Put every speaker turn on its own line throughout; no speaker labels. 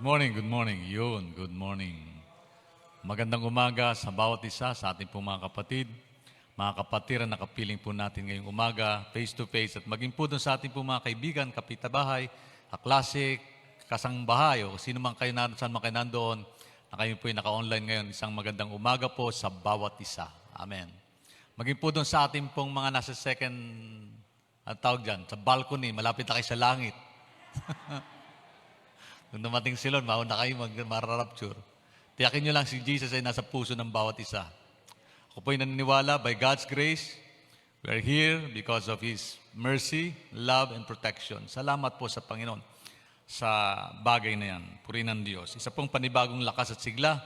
Good morning. Yun, good morning. Magandang umaga sa bawat isa, sa ating pong mga kapatiran na kapiling po natin ngayong umaga, face to face, at maging po doon sa ating pong mga kaibigan, kapitabahay, kaklase, kasangbahay, o sino man kayo na, saan man kayo nandoon, na kayo po naka-online ngayon, isang magandang umaga po sa bawat isa. Amen. Maging po doon sa ating pong mga nasa second, tawag dyan, sa balcony, malapit na kayo sa langit. Kung dumating silon, mauna kayo mararapture. Tiyakin nyo lang si Jesus ay nasa puso ng bawat isa. Ako po'y naniniwala, by God's grace, we are here because of His mercy, love, and protection. Salamat po sa Panginoon sa bagay na yan. Purihin ng Diyos. Isa pong panibagong lakas at sigla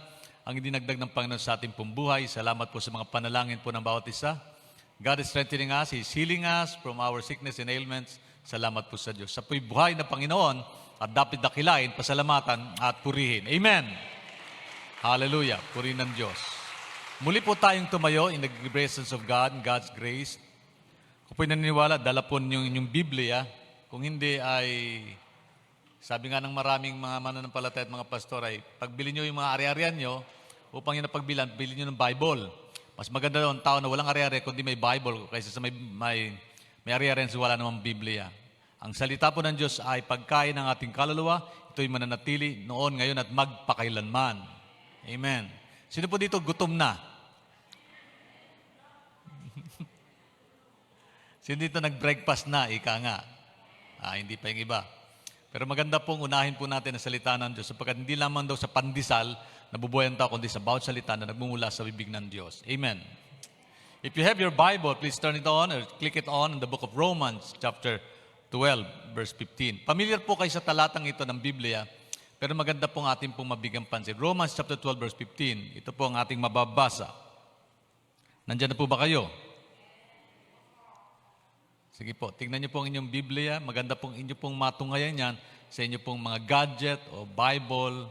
ang dinagdag ng Panginoon sa ating pong buhay. Salamat po sa mga panalangin po ng bawat isa. God is strengthening us. He is healing us from our sickness and ailments. Salamat po sa Diyos. Sa po'y buhay na Panginoon at dapat dakilain, pasalamatan at purihin. Amen. Hallelujah. Purihin ng Diyos. Muli po tayong tumayo in the presence of God, in God's grace. Kung po'y naniniwala, dala po niyo inyong Biblia. Kung hindi ay, sabi nga ng maraming mga mananampalataya at mga pastor ay, pagbili nyo yung mga ari-arian nyo, upang yun na pagbilan, bili nyo ng Bible. Mas maganda daw ang tao na walang ari-ari kundi may Bible, kaysa sa may ari-arian sa wala namang Biblia. Ang salita po ng Diyos ay pagkain ng ating kaluluwa, ito'y mananatili noon, ngayon at magpakailanman. Amen. Sino po dito gutom na? Sino dito nag-breakfast na? Ika nga. Hindi pa yung iba. Pero maganda pong unahin po natin ang salita ng Diyos sapagkat hindi lamang daw sa pandesal nabubuhay ang tao, kundi sa bawat salita na nagmumula sa bibig ng Diyos. Amen. If you have your Bible, please turn it on or click it on in the book of Romans, chapter 12, verse 15. Familiar po kayo sa talatang ito ng Biblia, pero maganda pong ating pong mabigang pansin. Romans chapter 12, verse 15. Ito po ang ating mababasa. Nandiyan na po ba kayo? Sige po, tingnan niyo po ang inyong Biblia. Maganda pong inyo pong matungayan yan sa inyo pong mga gadget o Bible.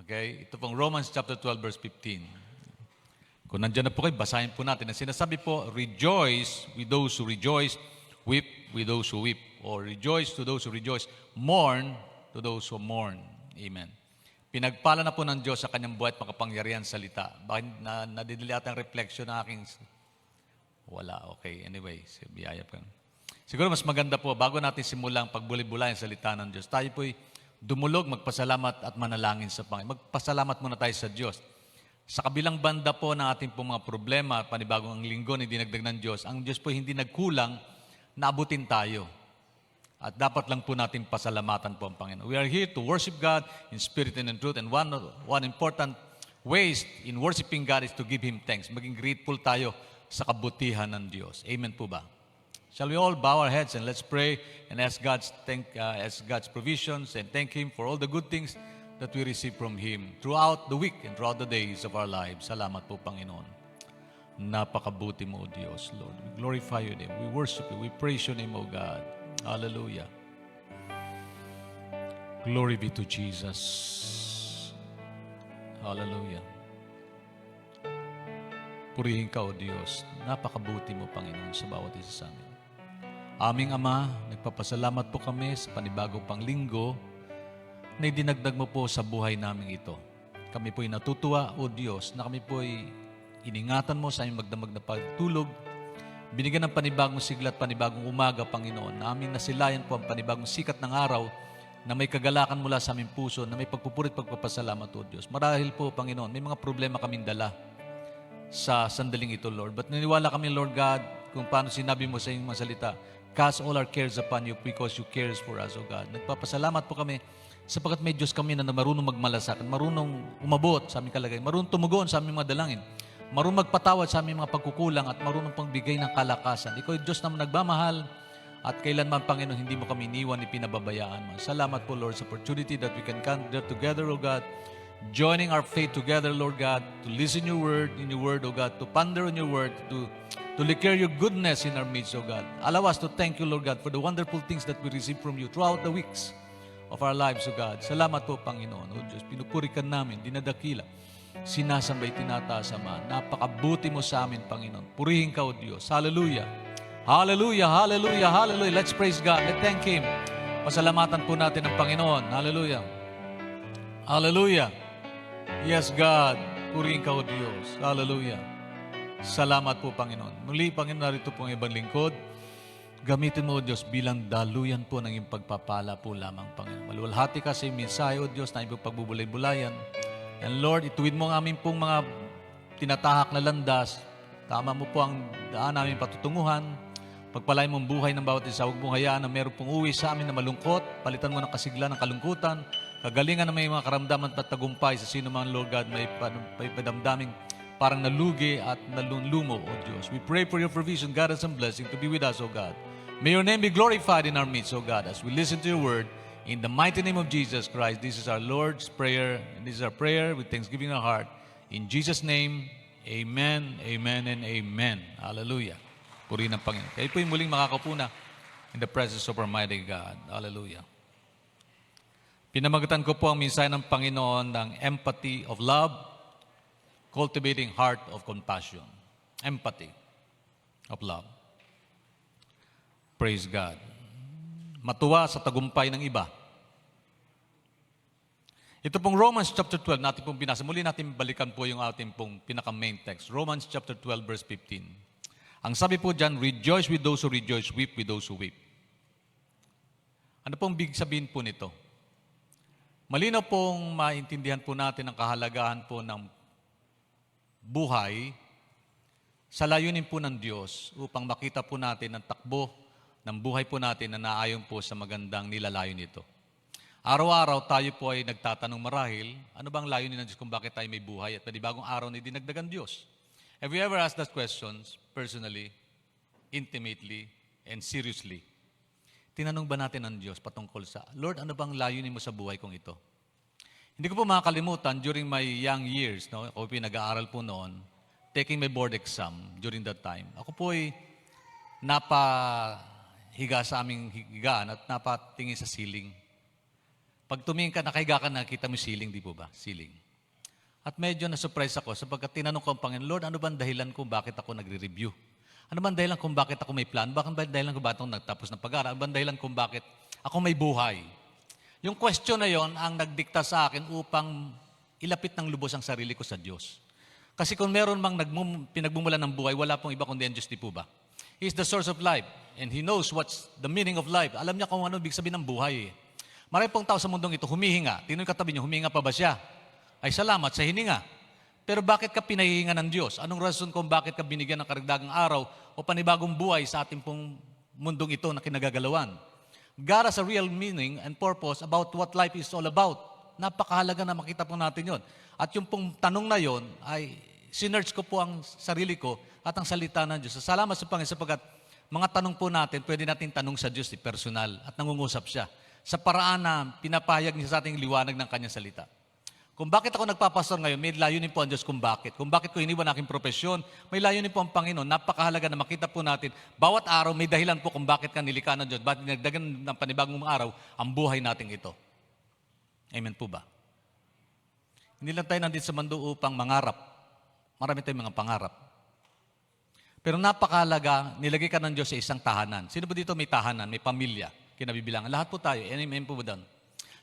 Okay? Ito pong Romans chapter 12, verse 15. Kung nandiyan na po kayo, basahin po natin. Ang sinasabi po, rejoice with those who rejoice, weep with those who weep. Or rejoice to those who rejoice, mourn to those who mourn. Amen. Pinagpala na po ng Diyos sa kanyang buhay at makapangyarihan salita. Bakit nadidili ata ang reflection ng aking... Wala. Okay. Anyway, biyaya pa. Siguro mas maganda po, bago natin simulang pagbuli-bulayan sa salita ng Diyos, tayo po'y dumulog, magpasalamat at manalangin sa Panginoon. Magpasalamat muna tayo sa Diyos. Sa kabilang banda po ng ating pong mga problema, panibagong ang linggo ni dinagdag ng Diyos, ang Diyos po hindi nagkulang na abutin tayo. At dapat lang po natin pasalamatan po ang Panginoon. We are here to worship God in spirit and in truth. And one important ways in worshiping God is to give Him thanks. Maging grateful tayo sa kabutihan ng Diyos. Amen po ba? Shall we all bow our heads and let's pray and ask God's provisions and thank Him for all the good things that we receive from Him throughout the week and throughout the days of our lives. Salamat po, Panginoon. Napakabuti mo, O Diyos, Lord. We glorify Your name. We worship You. We praise Your name, O God. Hallelujah. Glory be to Jesus. Hallelujah. Purihin ka, O Diyos. Napakabuti mo, Panginoon, sa bawat isa sa amin. Aming Ama, nagpapasalamat po kami sa panibagong panglinggo na idinagdag mo po sa buhay namin ito. Kami po'y natutuwa, O Diyos, na kami po'y iningatan mo sa aming magdamag na pagtulog. Binigyan ng panibagong sigla at panibagong umaga, Panginoon, na aming nasilayan po ang panibagong sikat ng araw na may kagalakan mula sa aming puso, na may pagpupurit pagpapasalamat, O Diyos. Marahil po, Panginoon, may mga problema kaming dala sa sandaling ito, Lord. But naniwala kami, Lord God, kung paano sinabi mo sa iyong mga salita, cast all our cares upon You because You cares for us, O God. Nagpapasalamat po kami sapagkat may Diyos kami na marunong magmalasakan, marunong umabot sa aming kalagayan, marunong tumugon sa aming mga dalangin, marunong magpatawad sa aming mga pagkukulang at marunong pagbigay ng kalakasan. Ikaw ay Diyos na nagmamahal at kailanman, Panginoon, hindi mo kami iniwan ni pinababayaan mo. Salamat po, Lord, sa opportunity that we can come there together, O God, joining our faith together, Lord God, to listen in Your Word, O God, to ponder on Your Word, to declare Your goodness in our midst, O God. Allow us to thank You, Lord God, for the wonderful things that we receive from You throughout the weeks of our lives, O God. Salamat po, Panginoon, O Diyos. Pinupurikan namin, dinadakila, sinasambay, tinataas, Ama. Napakabuti mo sa amin, Panginoon. Purihin ka, O Diyos. Hallelujah. Hallelujah, hallelujah, hallelujah. Let's praise God. Let's thank Him. Pasalamatan po natin ang Panginoon. Hallelujah. Hallelujah. Yes, God. Purihin ka, O Diyos. Hallelujah. Salamat po, Panginoon. Muli, Panginoon, narito po ang ibang lingkod. Gamitin mo, O Diyos, bilang daluyan po ng iyong pagpapala po lamang, Panginoon. Maluwalhati ka sa iyong mensahe, O Diyos, na iyong pagbubulay-bulayan. And Lord, ituwid mo ang aming pong mga tinatahak na landas. Tama mo po ang daan namin patutunguhan. Pagpalain mong buhay ng bawat isa. Huwag mong hayaan na meron pong uwi sa amin na malungkot. Palitan mo ng kasigla ng kalungkutan. Kagalingan na may mga karamdaman at tagumpay sa sino man, Lord God, may padamdaming parang nalugi at nalunlumo, O Diyos. We pray for your provision, guidance, and blessing to be with us, O God. May your name be glorified in our midst, O God, as we listen to your word. In the mighty name of Jesus Christ, this is our Lord's Prayer, and this is our prayer with thanksgiving in our heart. In Jesus' name, amen, amen, and amen. Hallelujah. Purihin ang Panginoon. Kayo po yung muling makakapuna in the presence of our mighty God. Hallelujah. Pinamagatan ko po ang mensahe ng Panginoon ng empathy of love, cultivating heart of compassion. Empathy of love. Praise God. Matuwa sa tagumpay ng iba. Ito pong Romans chapter 12, natin pong binasa. Muli natin balikan po yung ating pong pinaka-main text. Romans chapter 12, verse 15. Ang sabi po dyan, rejoice with those who rejoice, weep with those who weep. Ano pong big sabihin po nito? Malinaw pong maintindihan po natin ang kahalagahan po ng buhay sa layunin po ng Diyos upang makita po natin ang takbo ng buhay po natin na naayon po sa magandang nilalayon nito. Araw-araw tayo po ay nagtatanong marahil, ano bang layunin ng Diyos kung bakit tayo may buhay at panibagong araw na dinagdagan Diyos? Have you ever asked that questions personally, intimately, and seriously? Tinanong ba natin ang Diyos patungkol sa, Lord, ano bang layunin mo sa buhay kong ito? Hindi ko po makakalimutan, during my young years, no, ako po nag-aaral po noon, taking my board exam during that time, ako po ay napahiga sa aming higaan at napatingin sa ceiling. Pag tumingin ka, nakahiga ka, nakita mo ceiling, di po ba? Ceiling. At medyo na-surprise ako sapagkat tinanong ko ang Panginoon, Lord, ano bang dahilan kung bakit ako nagre-review? Ano bang dahilan kung bakit ako may plan? Bakit ba dahilan kung bakit ako nagtapos ng pag-aaral? Ano bang dahilan kung bakit ako may buhay? Yung question na yon ang nagdikta sa akin upang ilapit ng lubos ang sarili ko sa Diyos. Kasi kung meron mang pinagmumulan ng buhay, wala pong iba kundi ang Diyos, di po ba? He is the source of life and He knows what's the meaning of life. Alam niya kung ano ibig sabihin ng buhay. Marami pong tao sa mundong ito humihinga. Tinong katabi niyo, humihinga pa ba siya? Ay salamat sa hininga. Pero bakit ka pinahihinga ng Diyos? Anong rason kung bakit ka binigyan ng karagdagang araw o panibagong buhay sa ating pong mundong ito na kinagagalawan? God has a real meaning and purpose about what life is all about. Napakahalaga na makita po natin yon. At yung pong tanong na yon ay sinearch ko po ang sarili ko at ang salita ng Diyos. Salamat sa Panginoon sapagkat mga tanong po natin, pwede natin tanong sa Diyos personal at nangungusap siya sa paraan na pinapahayag niya sa ating liwanag ng kanyang salita. Kung bakit ako nagpapastor ngayon, may layunin po ang Diyos kung bakit. Kung bakit ko iniwan aking profesyon, may layunin po ang Panginoon. Napakahalaga na makita po natin, bawat araw may dahilan po kung bakit ka nilikha ng Diyos, bakit nagdagan ng panibagong araw ang buhay nating ito. Amen po ba? Hindi lang tayo nandito sa mundo upang mangarap. Marami tayong mga pangarap. Pero napakahalaga, nilagay ka ng Diyos sa isang tahanan. Sino ba dito may tahanan, may pamilya, kinabibilangan? Lahat po tayo. Amen po ba doon?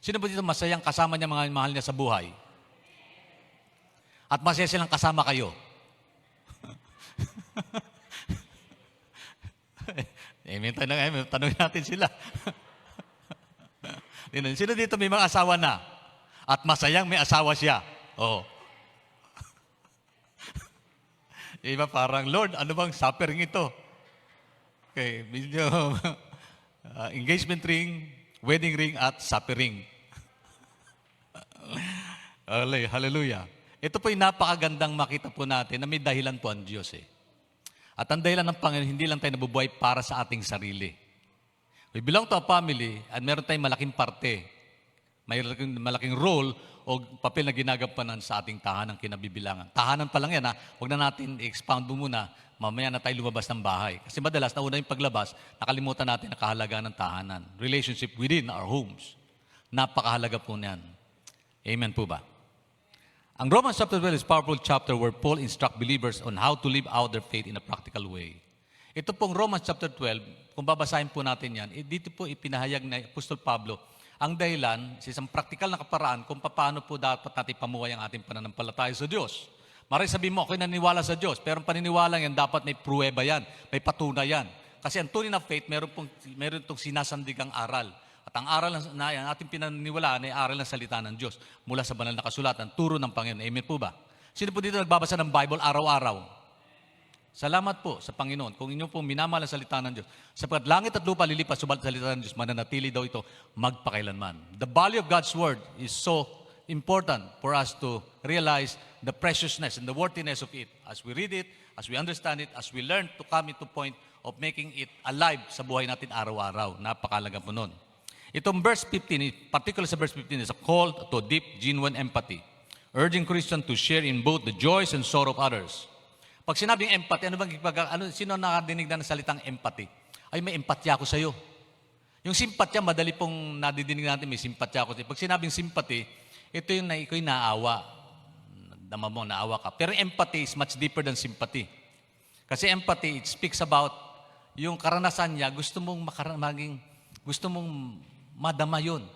Sino ba dito masayang kasama niya mga mahal niya sa buhay? At masaya silang kasama kayo? Amen, tanong natin sila. Sino dito may mga asawa na? At masayang may asawa siya? Oo. Iba parang, Lord, ano bang suffering ito? Okay, medyo engagement ring, wedding ring at suffering. Hallelujah. Ito po yung napakagandang makita po natin na may dahilan po ang Diyos eh. At ang dahilan ng Panginoon, hindi lang tayo nabubuhay para sa ating sarili. We belong to a family at meron tayong malaking parte. May malaking role o papel na ginagampanan sa ating tahanang kinabibilangan. Tahanan pa lang yan ha. Huwag na natin i-expound muna. Mamaya na tayo lumabas ng bahay. Kasi madalas, nauna yung paglabas, nakalimutan natin ang kahalagaan ng tahanan. Relationship within our homes. Napakahalaga po niyan. Amen po ba? Ang Romans chapter 12 is a powerful chapter where Paul instructs believers on how to live out their faith in a practical way. Ito pong Romans chapter 12, kung babasahin po natin yan, dito po ipinahayag na Apostol Pablo ang dahilan sa isang praktikal na kaparaan kung paano po dapat natin pamuhay ang ating pananampalataya sa Diyos. Maraming sabihin mo, ako'y naniniwala sa Diyos, pero ang paniniwala yan, dapat may pruweba yan, may patunay yan. Kasi ang tunay na faith, meron itong sinasandigang aral. At ang aral na yan, ating pinaniniwalaan ay aral ng salita ng Diyos mula sa banal na kasulatan, turo ng Panginoon. Amen po ba? Sino po dito nagbabasa ng Bible araw-araw? Salamat po sa Panginoon kung inyo pong minamahal ang salita ng Diyos. Sapagkat langit at lupa lilipas, subalit salita ng Diyos, mananatili daw ito magpakailanman. The value of God's Word is so important for us to realize the preciousness and the worthiness of it. As we read it, as we understand it, as we learn to come into point of making it alive sa buhay natin araw-araw. Napakalaga po nun. Itong verse 15, particularly sa verse 15, is a call to deep, genuine empathy, urging Christians to share in both the joys and sorrow of others. Pag sinabing empathy, sino nakadinig na ng salitang empathy? Ay, may empatya ako sa iyo. Yung simpatya, madali pong nadidinig natin, may simpatya ako sa iyo. Pag sinabing sympathy, ito yung iko'y naawa. Dama mo, naawa ka. Pero empathy is much deeper than sympathy. Kasi empathy, it speaks about yung karanasan niya, gusto mong madama yun.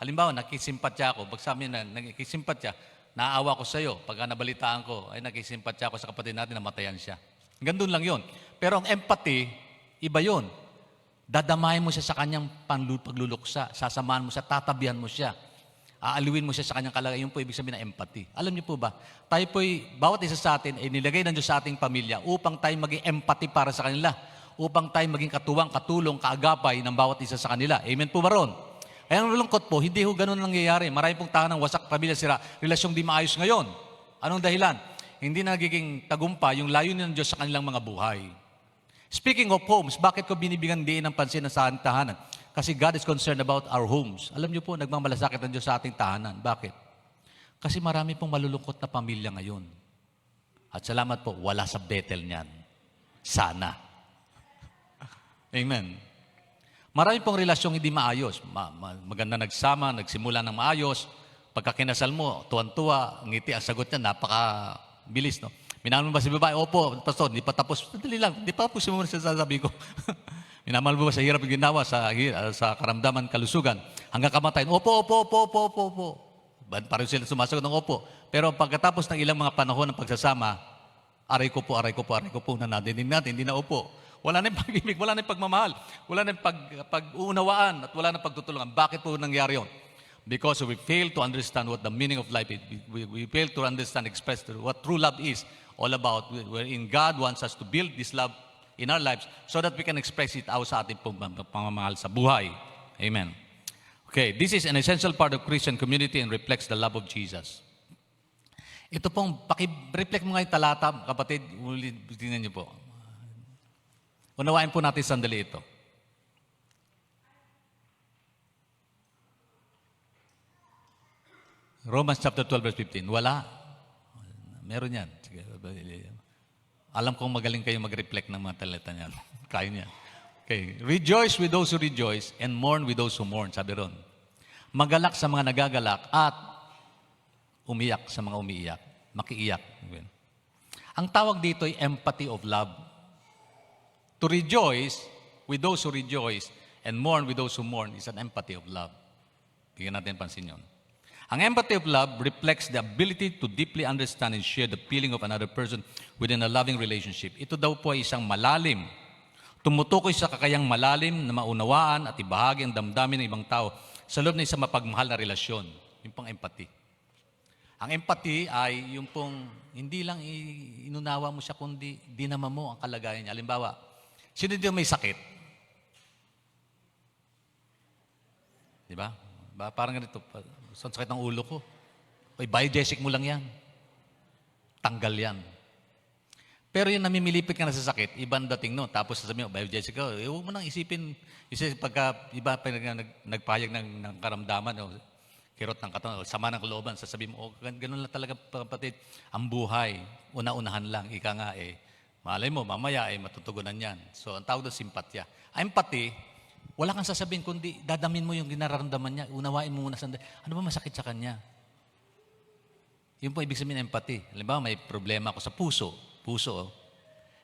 Halimbawa, nakisimpatya ako. Pag sabi na nakisimpatya, naawa ko sa iyo. Pagka nabalitaan ko, ay nakisimpatya ako sa kapatid natin, namatayan siya. Gandun lang yun. Pero ang empathy, iba yun. Dadamahin mo siya sa kanyang pagluluksa. Sasamahan mo siya, tatabihan mo siya. Aaliwin mo siya sa kanyang kalagayan. Yun po ibig sabihin ng empathy. Alam niyo po ba, tayo po'y, bawat isa sa atin, ay nilagay ng Diyos sa ating pamilya upang tayo maging empathy para sa kanila. Upang tayo maging katuwang, katulong, kaagapay ng bawat isa sa kanila. Amen po ba ron? Ay, ang lulungkot po, hindi ho ganun nangyayari. Marami pong tahanang wasak pamilya, sira, relasyong di maayos ngayon. Anong dahilan? Hindi nagiging tagumpay yung layunin ng Diyos sa kanilang mga buhay. Speaking of homes, bakit ko binibigyan din ng pansin sa ating tahanan? Kasi God is concerned about our homes. Alam niyo po, nagmamalasakit ng Diyos sa ating tahanan. Bakit? Kasi marami pong malulungkot na pamilya ngayon. At salamat po, wala sa Bethel niyan. Sana. Amen. Marami pong relasyong hindi maayos. Maganda nagsama, nagsimula ng maayos. Pagka kinasal mo, tuwan-tuwa, ngiti, ang sagot niya, napaka-bilis, no? Minamahal mo ba si babae? Opo, pastor, hindi pa tapos. Dali lang, hindi pa tapos yung sasabi ko. Minamahal mo ba sa hirap yung ginawa, sa karamdaman, kalusugan, hanggang kamatayan? Opo. Parang sila sumasagot ng opo. Pero pagkatapos ng ilang mga panahon ng pagsasama, aray ko po, na nadinig natin, hindi na opo. Wala na yung pag-ibig, wala na yung pagmamahal, wala na yung pag-uunawaan, at wala na pagtutulungan. Bakit po nangyari yun? Because we fail to understand what the meaning of life is. We fail to understand, express what true love is all about. Wherein God wants us to build this love in our lives so that we can express it out sa ating pagmamahal sa buhay. Amen. Okay, this is an essential part of Christian community and reflects the love of Jesus. Ito pong, reflect mo nga yung talata, kapatid, tingnan niyo po. Unawain po natin sandali ito. Romans chapter 12 verse 15. Wala. Meron yan. Sige. Alam kong magaling kayo mag-reflect ng mga talata niyan. Kaya niyan. Okay. Rejoice with those who rejoice and mourn with those who mourn. Sabi ron. Magalak sa mga nagagalak at umiyak sa mga umiiyak. Makiiyak. Ang tawag dito ay empathy of love. To rejoice with those who rejoice and mourn with those who mourn is an empathy of love. Bigyan natin pansin yun. Ang empathy of love reflects the ability to deeply understand and share the feeling of another person within a loving relationship. Ito daw po ay isang malalim. Tumutukoy sa kakayang malalim na maunawaan at ibahagi ang damdamin ng ibang tao sa loob ng isang mapagmahal na relasyon. Yung pong empathy. Ang empathy ay yung pong hindi lang inunawa mo siya kundi dinama mo ang kalagayan niya. Halimbawa, sino dito may sakit? Diba? Parang ganito, saan sakit ng ulo ko? Ay, biogesic mo lang yan. Tanggal yan. Pero yung namimilipit ka na sa sakit, ibang dating no. Tapos sasabihin mo, biogesic ka, huwag mo nang isipin pagka iba pa nagpahayag ng karamdaman, o kirot ng katawan, o sama ng kalooban, sasabihin mo, ganun lang talaga kapatid, ang buhay, una-unahan lang, ika nga malay mo, mamaya matutugunan yan. So, ang tawag doon, simpatya. Empathy, wala kang sasabihin, kundi dadamin mo yung ginararamdaman niya, unawain mo muna sandali. Ano ba masakit sa kanya? Yun po ibig sabihin ng empathy. Halimbawa, may problema ako sa puso.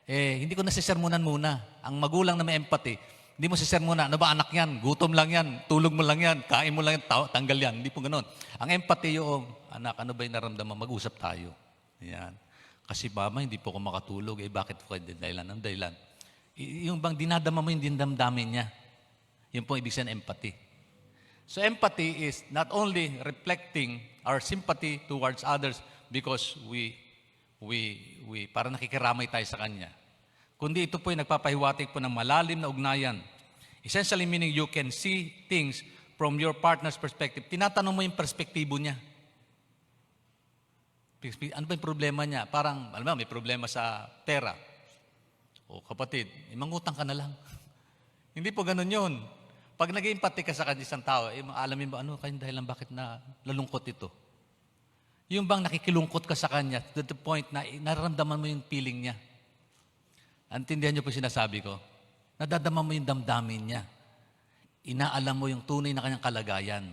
Hindi ko nasisermonan muna. Ang magulang na may empathy, Hindi mo sisermonan, ano ba anak yan? Gutom lang yan, tulog mo lang yan, kain mo lang yan, tanggal yan. Hindi po ganun. Ang empathy yung, anak, ano ba yung naramdaman? Mag-usap tayo. Yan. Kasi mama, hindi po ako makatulog. Bakit po kayo dahilan? Ang dahilan. Yung bang dinadama mo yung dindamdamin niya. Yun po ibig sabihin empathy. So empathy is not only reflecting our sympathy towards others because we parang nakikiramay tayo sa kanya. Kundi ito po yung nagpapahiwatig po ng malalim na ugnayan. Essentially meaning you can see things from your partner's perspective. Tinatanong mo yung perspektibo niya. Ano ba yung problema niya? Parang, alam mo, may problema sa pera. O kapatid, mangutang ka na lang. Hindi po ganun yun. Pag nag-empathy ka sa isang tao, alamin mo, ano kayong dahilan bakit na lalungkot ito? Yung bang nakikilungkot ka sa kanya to the point na nararamdaman mo yung feeling niya. Antindihan niyo po sinasabi ko? Nadadama mo yung damdamin niya. Inaalam mo yung tunay na kanyang kalagayan.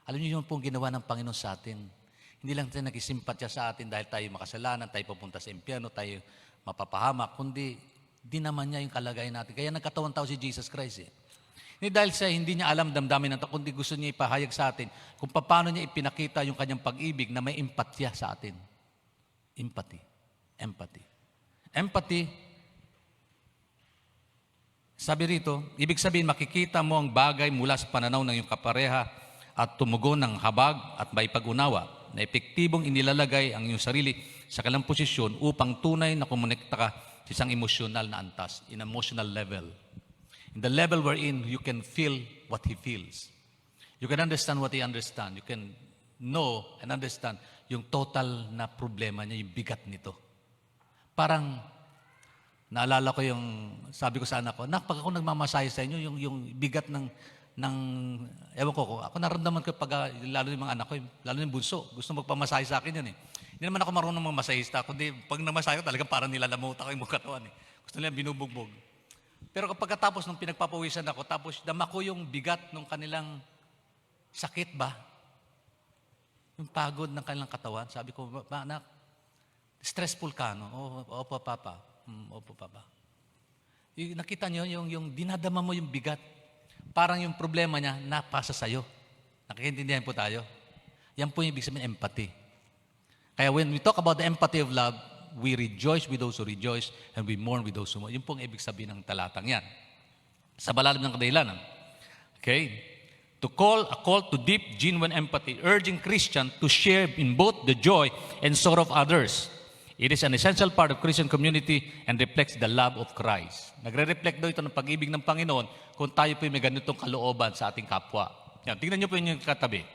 Alam niyo yung pong ginawa ng Panginoon sa atin. Hindi lang tayo nagisimpatya sa atin dahil tayo makasalanan, tayo pupunta sa impyerno, tayo mapapahamak, kundi di naman niya yung kalagayan natin. Kaya nagkatawan tao si Jesus Christ. Hindi dahil sa hindi niya alam damdamin ng tao, kundi gusto niya ipahayag sa atin kung paano niya ipinakita yung kanyang pag-ibig na may empatya sa atin. Empathy. Empathy. Empathy, sabi rito, ibig sabihin makikita mo ang bagay mula sa pananaw ng iyong kapareha at tumugon ng habag at may pag-unawa na epektibong inilalagay ang iyong sarili sa kanilang posisyon upang tunay na kumonekta ka sa isang emosyonal na antas, in emotional level. In the level wherein you can feel what he feels. You can understand what he understands. You can know and understand yung total na problema niya, yung bigat nito. Parang, naalala ko yung, sabi ko sa anak ko, pag ako nagmamasahe sa inyo, yung bigat ng ewan ko, ako naramdaman ko pag, lalo yung mga anak ko, lalo yung bunso, gusto magpamasahe sa akin yun eh. Hindi naman ako marunong magmasahista, kundi pag namasahe ko, talagang parang nilalamuta ko yung katawan eh. Gusto nila binubugbog. Pero kapag katapos nung pinagpapawisan ako, tapos dama ko yung bigat ng kanilang sakit ba? Yung pagod ng kanilang katawan, sabi ko, anak, stressful ka, no? Opo, papa. Opo, papa. Nakita niyo yung dinadama mo yung bigat. Parang yung problema niya napasa sa'yo. Nakikintindihan po tayo. Yan po yung ibig sabihin empathy. Kaya when we talk about the empathy of love, we rejoice with those who rejoice and we mourn with those who mourn. Yun po ang ibig sabihin ng talatang yan. Sa malalim ng kadahilanan. Okay? A call to deep, genuine empathy, urging Christian to share in both the joy and sorrow of others. It is an essential part of Christian community and reflects the love of Christ. Nagre-reflect daw ito ng pag-ibig ng Panginoon kung tayo po may ganitong kalooban sa ating kapwa. Yan, tingnan niyo po yung katabi.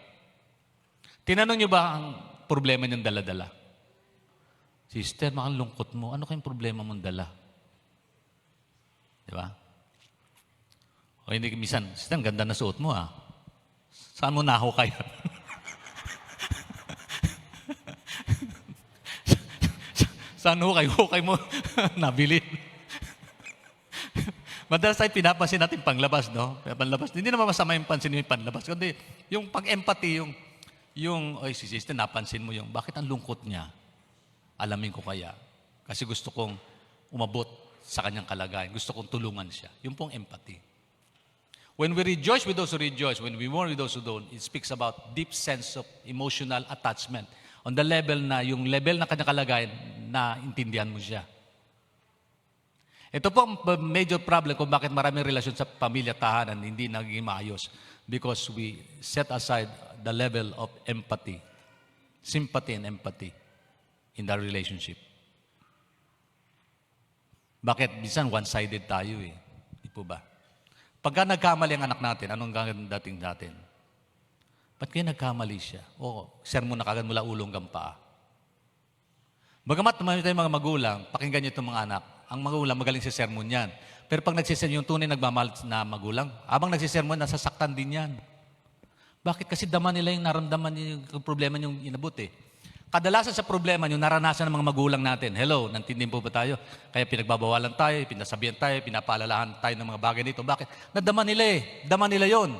Tinanong niyo ba ang problema niyong dala-dala? Sister, makang lungkot mo. Ano kayong problema mong dala? Di ba? O hindi, minsan, sister, ang ganda na suot mo ah. Saan mo naho kayo? Saan hukay mo nabili? Madalas tayo pinapansin natin panglabas, no? Panlabas. Hindi naman masama yung pansin yung panlabas. Kundi yung pag-empathy, oy, si sister, napansin mo yung, bakit ang lungkot niya? Alamin ko kaya. Kasi gusto kong umabot sa kanyang kalagayan. Gusto kong tulungan siya. Yung pong empathy. When we rejoice with those who rejoice, when we mourn with those who don't, it speaks about deep sense of emotional attachment. On the level na, yung level na kanyang kalagayan, na intindihan mo siya. Ito po ang major problem kung bakit maraming relasyon sa pamilya, tahanan, hindi naging maayos. Because we set aside the level of empathy, sympathy and empathy in the relationship. Bakit? Minsan one-sided tayo eh. Di po ba? Pagka nagkamali ang anak natin, anong gagawin dating natin? Ba't kaya nagkamali siya? Sermon na kagad mula ulong hanggang paa. Bagamat naman tayong mga magulang, pakinggan niyo itong mga anak. Ang magulang, magaling sa sermon yan. Pero pag nagsisermon, yung tunay nagmamahal na magulang, habang nagsisermon, nasasaktan din yan. Bakit? Kasi dama nila yung naramdaman yung problema yung inabot eh. Kadalasan sa problema yung naranasan ng mga magulang natin. Hello, nantindihan po ba tayo? Kaya pinagbabawalan tayo, pinasabihan tayo, pinapaalalahan tayo ng mga bagay dito. Bakit? Nadama nila eh. Dama nila yon.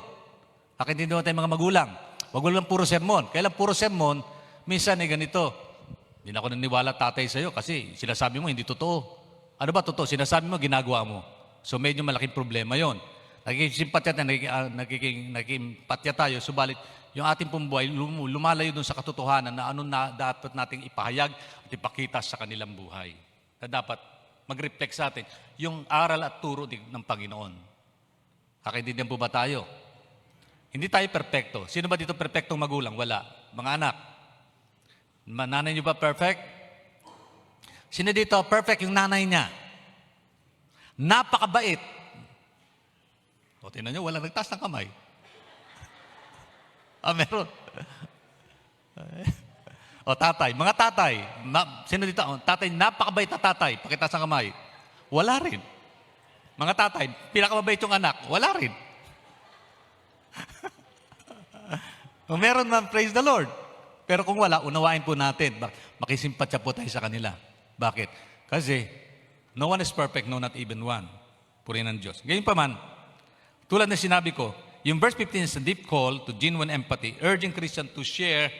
Nakitindihan tayo mga magulang. Wag lang puro sermon. Kailan puro sermon, minsan eh ganito. Hindi na ako naniwala tatay sa'yo kasi sinasabi mo hindi totoo. Ano ba totoo? Sinasabi mo, ginagawa mo. So medyo malaking problema yon. Nagkikisimpatya tayo, nagkikimpatya tayo, subalit yung ating pong buhay lumalayo dun sa katotohanan na ano na dapat nating ipahayag at ipakita sa kanilang buhay. Na dapat mag-reflect sa atin yung aral at turo ng Panginoon. Kakaintindihan po ba tayo? Hindi tayo perpekto. Sino ba dito perpektong magulang? Wala. Mga anak. Nanay niyo ba perfect? Sino dito perfect yung nanay niya? Napakabait. O, tingnan nyo, walang nagtaas ng kamay. Meron. O, tatay. Mga tatay. Sino dito? O, tatay, napakabait na tatay. Pakitaas ng kamay. Wala rin. Mga tatay, pinakamabait yung anak. Wala rin. O, meron man, praise the Lord. Pero kung wala, unawain po natin. Makisimpatya po tayo sa kanila. Bakit? Kasi, no one is perfect, no not even one. Purihin ng Diyos. Ganyan pa man, tulad na sinabi ko, yung verse 15 is a deep call to genuine empathy, urging Christians to share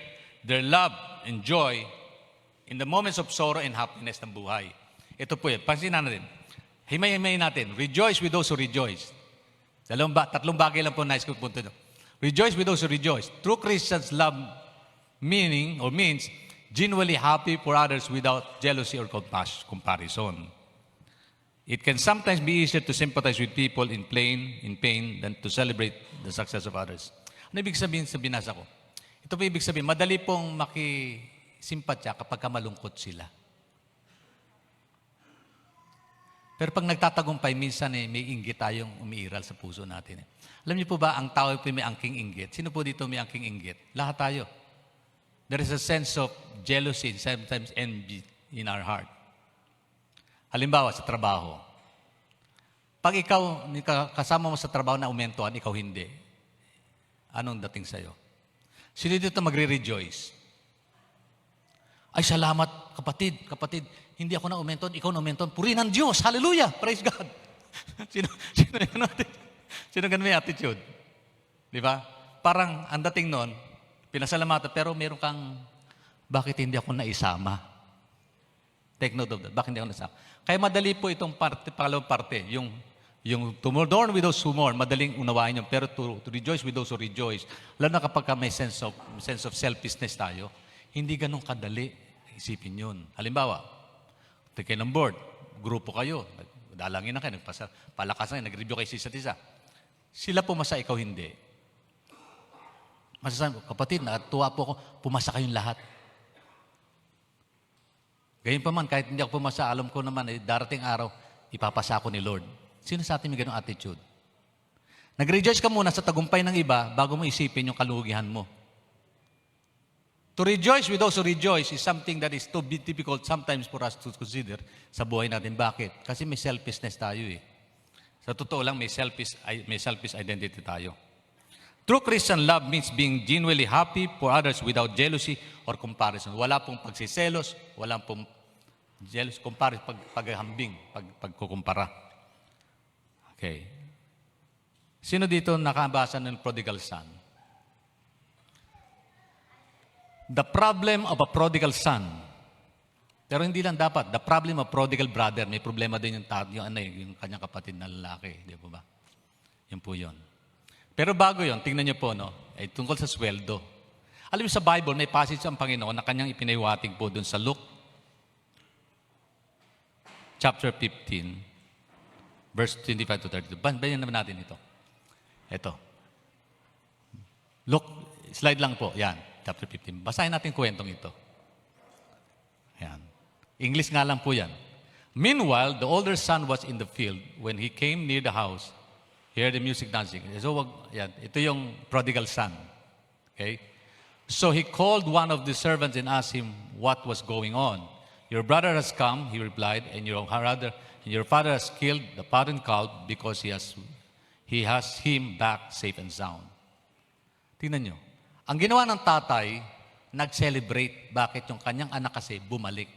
their love and joy in the moments of sorrow and happiness ng buhay. Ito po yan. Pansinin natin. Himay-himay natin. Rejoice with those who rejoice. Tatlong bagay lang po nais ko punto nyo. Rejoice with those who rejoice. True Christians love means genuinely happy for others without jealousy or comparison. It can sometimes be easier to sympathize with people in pain than to celebrate the success of others. Ano ibig sabihin sa binasa ko? Ito po ibig sabihin, madali pong makisimpatya kapag malungkot sila. Pero pag nagtatagumpay, minsan may inggit tayong umiiral sa puso natin. Alam niyo po ba, ang tao po may angking inggit? Sino po dito may angking inggit? Lahat tayo. There is a sense of jealousy, sometimes envy in our heart. Halimbawa, sa trabaho. Pag ikaw, kasama mo sa trabaho na umentuhan, ikaw hindi. Anong dating sa'yo? Sino dito magre-rejoice? Ay, salamat, kapatid. Hindi ako na umentuhan, ikaw na umentuhan. Purihin ng Diyos. Hallelujah! Praise God! Sino ganun may attitude? Di ba? Parang ang dating nun, pinasalamatan, pero meron kang, bakit hindi ako naisama? Take note of that. Bakit hindi ako naisama? Kaya madali po itong pangalawang parte, yung to mourn with those who mourn, madaling unawain yun. Pero to rejoice with those who rejoice, lalo na kapag may sense of selfishness tayo, hindi ganun kadali isipin yun. Halimbawa, kayo ng board, grupo kayo, dalangin na kayo, palakasan kayo, nag-review kayo sa isa't isa. Sila pumasa, ikaw hindi. Masasabi, kapatid, natuwa po ako, pumasa kayong lahat. Ganyan pa man, kahit hindi ako pumasa, alam ko naman, darating araw, ipapasa ako ni Lord. Sino sa atin may ganong attitude? Nag-rejoice ka muna sa tagumpay ng iba bago mo isipin yung kalugihan mo. To rejoice with those who rejoice is something that is too difficult sometimes for us to consider sa buhay natin. Bakit? Kasi may selfishness tayo eh. Sa totoo lang, may selfish identity tayo. True Christian love means being genuinely happy for others without jealousy or comparison. Wala pong pagsiselos, wala pong jealous, paghahambing, pagkukumpara. Okay. Sino dito nakabasa ng prodigal son? The problem of a prodigal son. Pero hindi lang dapat. The problem of prodigal brother. May problema din yung kanyang kapatid na lalaki. Di ba? Yun po yun. Pero bago yun, tingnan niyo po, ay tungkol sa sweldo. Alam niyo sa Bible, may passage ang Panginoon na kanyang ipinaywating po dun sa Luke chapter 15, verse 25 to 32. Banyan naman natin ito. Ito. Look, slide lang po. Yan, chapter 15. Basahin natin kwentong ito. Yan. English nga lang po yan. Meanwhile, the older son was in the field. When he came near the house, he heard the music dancing. So, yan, ito yung prodigal son. Okay? So he called one of the servants and asked him what was going on. Your brother has come, he replied, and your father has killed the fattened calf because he has him back safe and sound. Tingnan nyo. Ang ginawa ng tatay, nag-celebrate. Bakit? Yung kanyang anak kasi bumalik.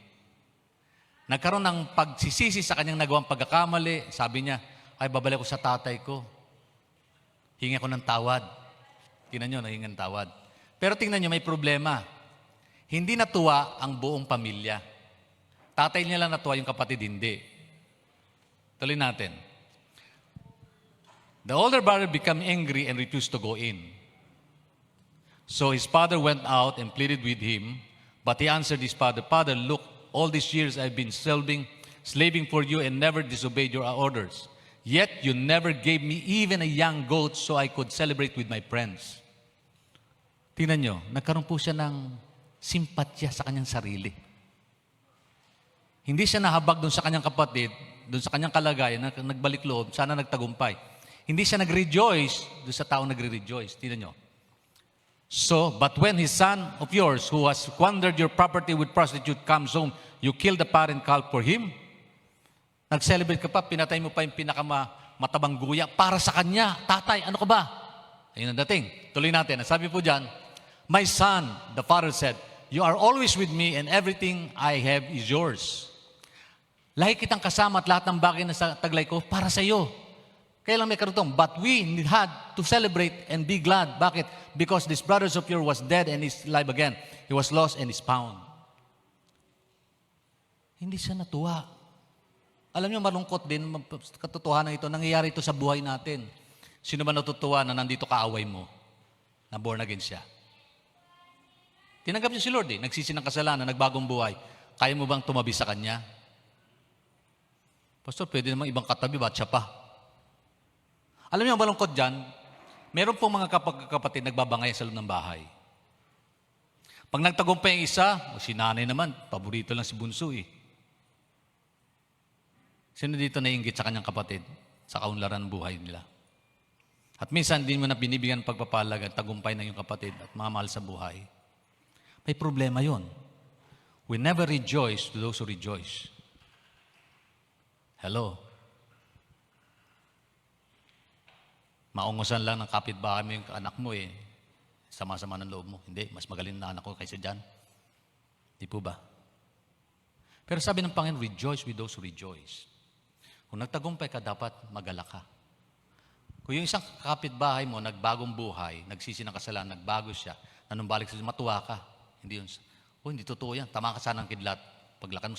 Nagkaroon ng pagsisisi sa kanyang nagawang pagkakamali. Sabi niya, ay babalik ko sa tatay ko. Hingi ako ng tawad. Tingnan nyo, nahingi ng tawad. Pero tingnan nyo, may problema. Hindi natuwa ang buong pamilya. Tatay niya lang natuwa, yung kapatid hindi. Tuloy natin. The older brother became angry and refused to go in. So his father went out and pleaded with him, but he answered his father, Father, look, all these years I've been slaving for you and never disobeyed your orders. Yet you never gave me even a young goat so I could celebrate with my friends. Tingnan nyo, nagkaroon po siya ng simpatya sa kanyang sarili. Hindi siya nahabag doon sa kanyang kapatid, doon sa kanyang kalagayan, na nagbalik loob, sana nagtagumpay. Hindi siya nag-rejoice doon sa taong nagre-rejoice. Tingnan nyo. So, but when his son of yours, who has squandered your property with prostitute, comes home, you kill the parent calf for him? Nag-celebrate ka pa, pinatay mo pa yung pinakamatabang guya para sa kanya. Tatay, ano ka ba? Ayun ang dating. Tuloy natin. Ang sabi po dyan, my son, the father said, you are always with me and everything I have is yours. Lagi kitang kasama at lahat ng bagay na sa taglay ko para sa iyo. Kaya lang may karutong, but we had to celebrate and be glad. Bakit? Because this brother of yours was dead and is alive again. He was lost and is found. Hindi siya natuwa. Alam niyo, malungkot din, katotohanan ito, nangyayari ito sa buhay natin. Sino ba natutuwa na nandito kaaway mo, na born again siya? Tinanggap niya si Lord nagsisi ng kasalanan, nagbagong buhay. Kaya mo bang tumabi sa Kanya? Pastor, pwede namang ibang katabi, ba't siya pa? Alam niyo, malungkot dyan, meron pong mga kapatid nagbabangay sa loob ng bahay. Pag nagtagumpay ang isa, si nanay naman, paborito lang si bunso Sino dito naiinggit sa kanyang kapatid sa kaunlaran ng buhay nila? At minsan, din mo na binibigyan ng pagpapalag at tagumpay ng iyong kapatid at mamahal sa buhay. May problema yon. We never rejoice to those who rejoice. Hello? Maungusan lang ng kapitbahay mo yung anak mo sama-sama ng loob mo. Hindi, mas magaling na anak ko kaysa dyan. Di po ba? Pero sabi ng Panginoon, rejoice with those who rejoice. Kung nagtagumpay ka, dapat magalak ka. Kung yung isang kapitbahay mo, nagbagong buhay, nagsisi ng kasalanan, nagbago siya, nanumbalik sa matuwa ka. Hindi yun. Hindi totoo yan. Tama ka sana ng kidlat. Paglakan mo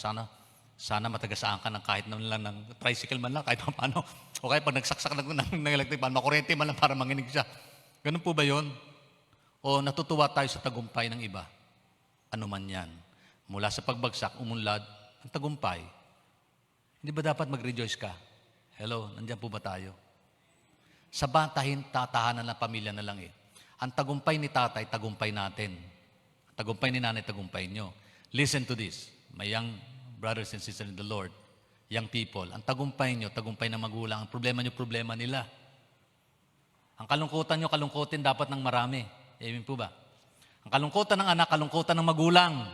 sana matagasaan ka ng kahit naman lang ng tricycle man lang, kahit paano. O kaya pag nagsaksak ng electric pan, makurente man lang para manginig siya. Ganun po ba yun? O natutuwa tayo sa tagumpay ng iba? Ano man yan? Mula sa pagbagsak, umunlad, ang tagumpay. Hindi ba dapat mag-rejoice ka? Hello, nandiyan po ba tayo? Sa tatahanan ng pamilya na lang Ang tagumpay ni tatay, tagumpay natin. Tagumpay ni nanay, tagumpay nyo. Listen to this, my young brothers and sisters in the Lord, young people. Ang tagumpay nyo, tagumpay ng magulang. Ang problema nyo, problema nila. Ang kalungkutan nyo, kalungkutin dapat ng marami. Amen po ba? Ang kalungkutan ng anak, kalungkutan ng magulang.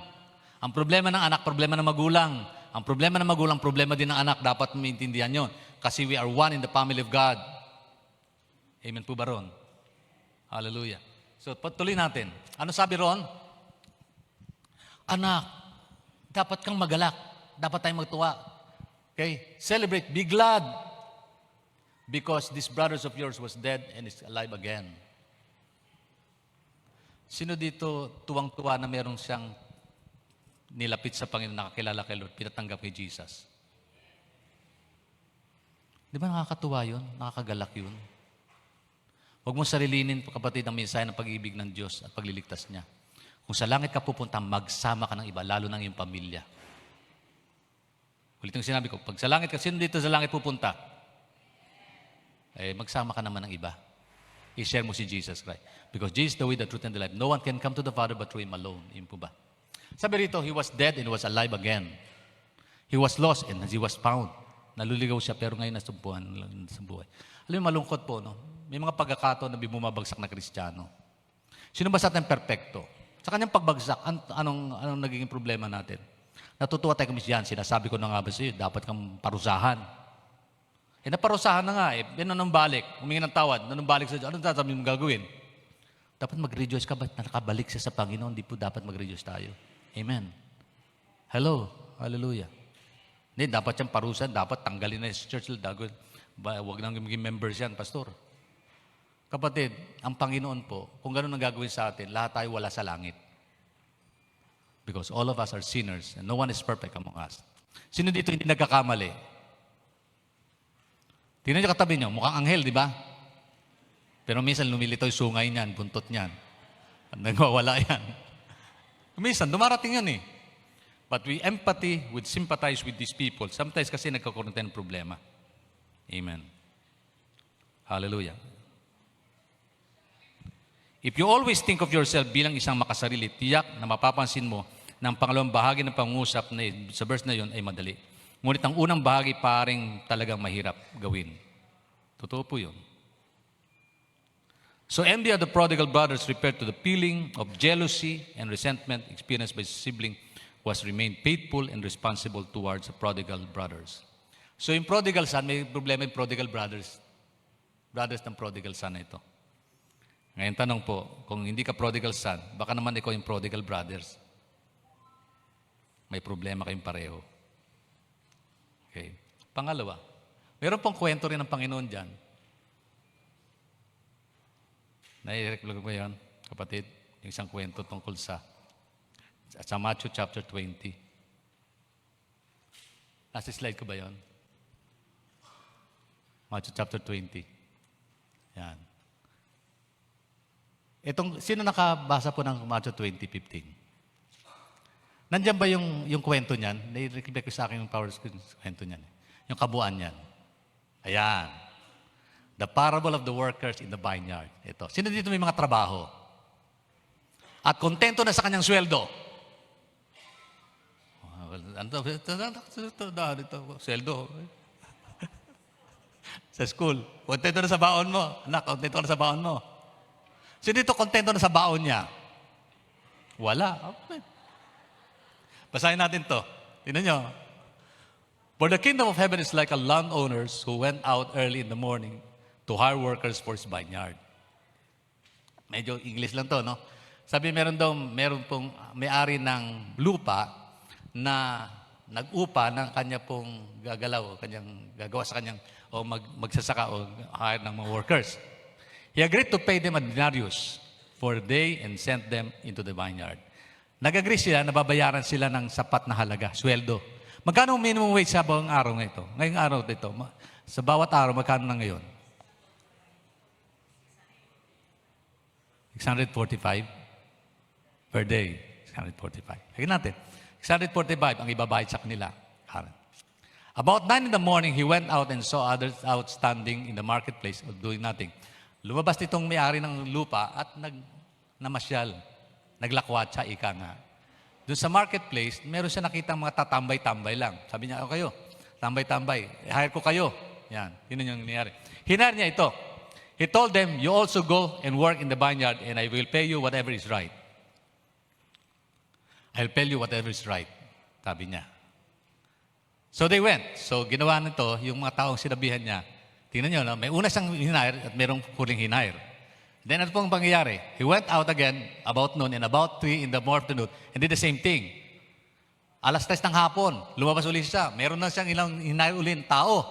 Ang problema ng anak, problema ng magulang. Ang problema ng magulang, problema din ng anak. Dapat maintindihan nyo. Kasi we are one in the family of God. Amen po ba ron? Hallelujah. So, patuloy natin. Ano sabi ron? Anak, dapat kang magalak. Dapat tayong magtuwa. Okay? Celebrate. Be glad. Because this brothers of yours was dead and is alive again. Sino dito tuwang-tuwa na meron siyang nilapit sa Panginoon, nakakilala kay Lord, pinatanggap kay Jesus? Di ba nakakatuwa yun? Nakakagalak yun? Huwag mo sarilinin, kapatid, ang mensahe ng pag-ibig ng Diyos at pagliligtas niya. Kung sa langit ka pupunta, magsama ka ng iba, lalo ng iyong pamilya. Ulit yung sinabi ko, pag sa langit ka, sino dito sa langit pupunta? Magsama ka naman ng iba. I-share mo si Jesus Christ. Because Jesus is the way, the truth, and the life. No one can come to the Father but through Him alone. Yun po ba? Sabi rito, He was dead and was alive again. He was lost and He was found. Naluligaw siya pero ngayon nasumpuhan sa buhay. Alam mo, malungkot po, no? May mga pagkakataon na bumabagsak na Kristiyano. Sino ba sa atin perpekto? Sa kanyang pagbagsak, anong naging problema natin? Natutuwa tayo kami siyan. Sinasabi ko na nga ba sa iyo, dapat kang parusahan. Naparusahan na nga nanumbalik, humingi ng tawad, nanumbalik sa Diyos. Anong sasabihin mo gagawin? Dapat mag-rejoice ka, ba't nakabalik siya sa Panginoon? Hindi po dapat mag-rejoice tayo. Amen. Hello. Hallelujah. Hindi, dapat siyang parusahan, dapat tanggalin na sa church. Huwag nang maging members yan, pastor. Kapatid, ang Panginoon po, kung gano'n ang gagawin sa atin, lahat tayo wala sa langit. Because all of us are sinners and no one is perfect among us. Sino dito hindi nagkakamali? Tingnan niyo katabi niyo, mukhang anghel, di ba? Pero minsan lumilitaw yung sungay niyan, buntot niyan. At nagwawala yan. Minsan, dumarating yan eh. But we empathy, we sympathize with these people. Sometimes kasi nagkakaroon tayo ng problema. Amen. Hallelujah. If you always think of yourself bilang isang makasarili, tiyak na mapapansin mo na ang pangalawang bahagi ng pangusap na sa verse na yun ay madali. Ngunit ang unang bahagi paring talagang mahirap gawin. Totoo po yun. So envy of the prodigal brothers referred to the feeling of jealousy and resentment experienced by sibling was remained faithful and responsible towards the prodigal brothers. So yung prodigal son, may problema yung prodigal brothers. Brothers ng prodigal son na ito. Ngayon tanong po, kung hindi ka prodigal son, baka naman ikaw yung prodigal brothers. May problema kayong pareho. Okay. Pangalawa, meron pong kwento rin ng Panginoon dyan. Nai-recall ko yun, kapatid, yung isang kwento tungkol sa Matthew chapter 20. Nasa slide ko ba yun? Matthew chapter 20. Yan. Sino nakabasa po ng Matthew 20:15? Nandiyan ba yung kwento niyan? Nai-recall ko sa akin yung power screen kwento niyan. Yung kabuuan niyan. Ayan. The parable of the workers in the vineyard. Ito. Sino dito may mga trabaho? At kontento na sa kanyang sweldo. Sweldo. Sa school. Kontento na sa baon mo. Anak, kontento na sa baon mo. Sino dito kontento na sa baon niya? Wala. Okay. Basahin natin to. Tingnan nyo. For the kingdom of heaven is like a landowners who went out early in the morning to hire workers for his vineyard. Medyo English lang to, no? Sabi meron pong may-ari ng lupa na nag-upa ng kanya pong gagawa sa kanyang o magsasaka o hire ng mga workers. He agreed to pay them a denarius for a day and sent them into the vineyard. Nag-agree sila, nababayaran sila ng sapat na halaga, sweldo. Magkano minimum wage sa bawang araw na ito? Ngayong araw dito, sa bawat araw, magkano na ngayon? 645 per day. 645. Lagyan natin. 645 ang ibabayad sa kanila. About 9 in the morning, he went out and saw others outstanding in the marketplace doing nothing. Lumabas nitong may-ari ng lupa at namasyal. Naglakwatsa, ika nga. Doon sa marketplace, meron siya nakita mga tatambay-tambay lang. Sabi niya, kayo, tambay-tambay. Hire ko kayo. Yan, yun yung nangyari. Hinire niya ito. He told them, you also go and work in the vineyard and I will pay you whatever is right. I'll pay you whatever is right. Sabi niya. So they went. So ginawa nito, yung mga taong sinabihan niya, tingnan niyo, no? May una siyang hinire at merong huling hinire. Then ano pong pangyayari? He went out again about noon and about 3 in the afternoon and did the same thing. Alas 3 ng hapon, lumabas ulit siya. Meron na siyang ilang hinire ulit tao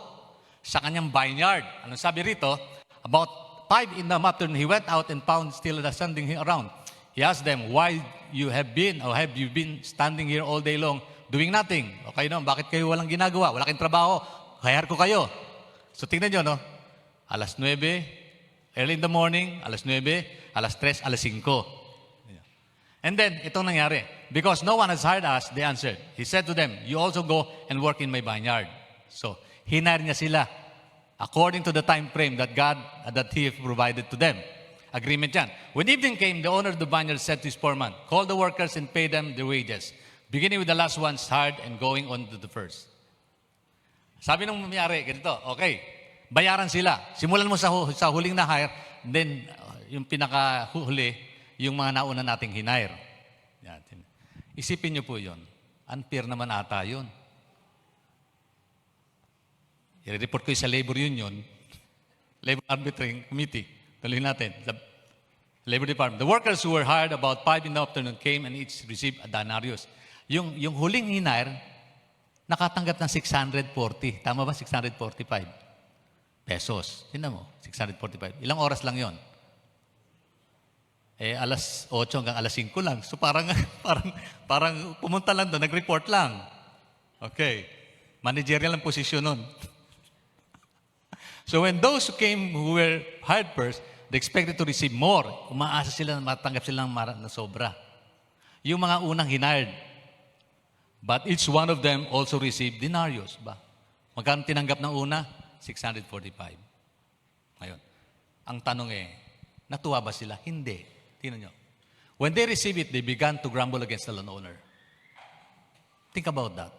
sa kanyang vineyard. Anong sabi rito? About 5 in the afternoon, he went out and found still standing around. He asked them, why you have been standing here all day long doing nothing? Okay naman, bakit kayo walang ginagawa? Wala kayong trabaho. Hire ko kayo. So tingnan nyo, no? Alas 9, early in the morning, alas 9, alas 3, alas 5. And then, itong nangyari. Because no one has hired us, they answered. He said to them, you also go and work in my vineyard. So, hinire niya sila according to the time frame that He provided to them. Agreement yan. When evening came, the owner of the vineyard said to his foreman, call the workers and pay them their wages, beginning with the last ones hired and going on to the first. Sabi ng may-ari, ganito, okay, bayaran sila. Simulan mo sa huling na hire, then yung pinakahuli, yung mga nauna nating hinire. Yan. Isipin niyo po yun. Unfair naman ata yun. I-report ko sa labor union, labor arbitrating committee. Tuloy natin. The labor department. The workers who were hired about 5 in the afternoon came and each received a denarius. Yung huling hinire, nakatanggap ng 640. Tama ba? 645 pesos. Tingnan mo, 645. Ilang oras lang yon? Alas 8 hanggang alas 5 lang. So parang pumunta lang doon, nag-report lang. Okay. Managerial ang posisyon nun. So when those who came who were hired first they expected to receive more. Umaasa sila na matanggap sila ng na sobra. Yung mga unang hired, but each one of them also received denarius. Ba? Magkano tinanggap ng una? 645. Ngayon, ang tanong natuwa ba sila? Hindi. Tingnan nyo. When they received it, they began to grumble against the landowner. Think about that.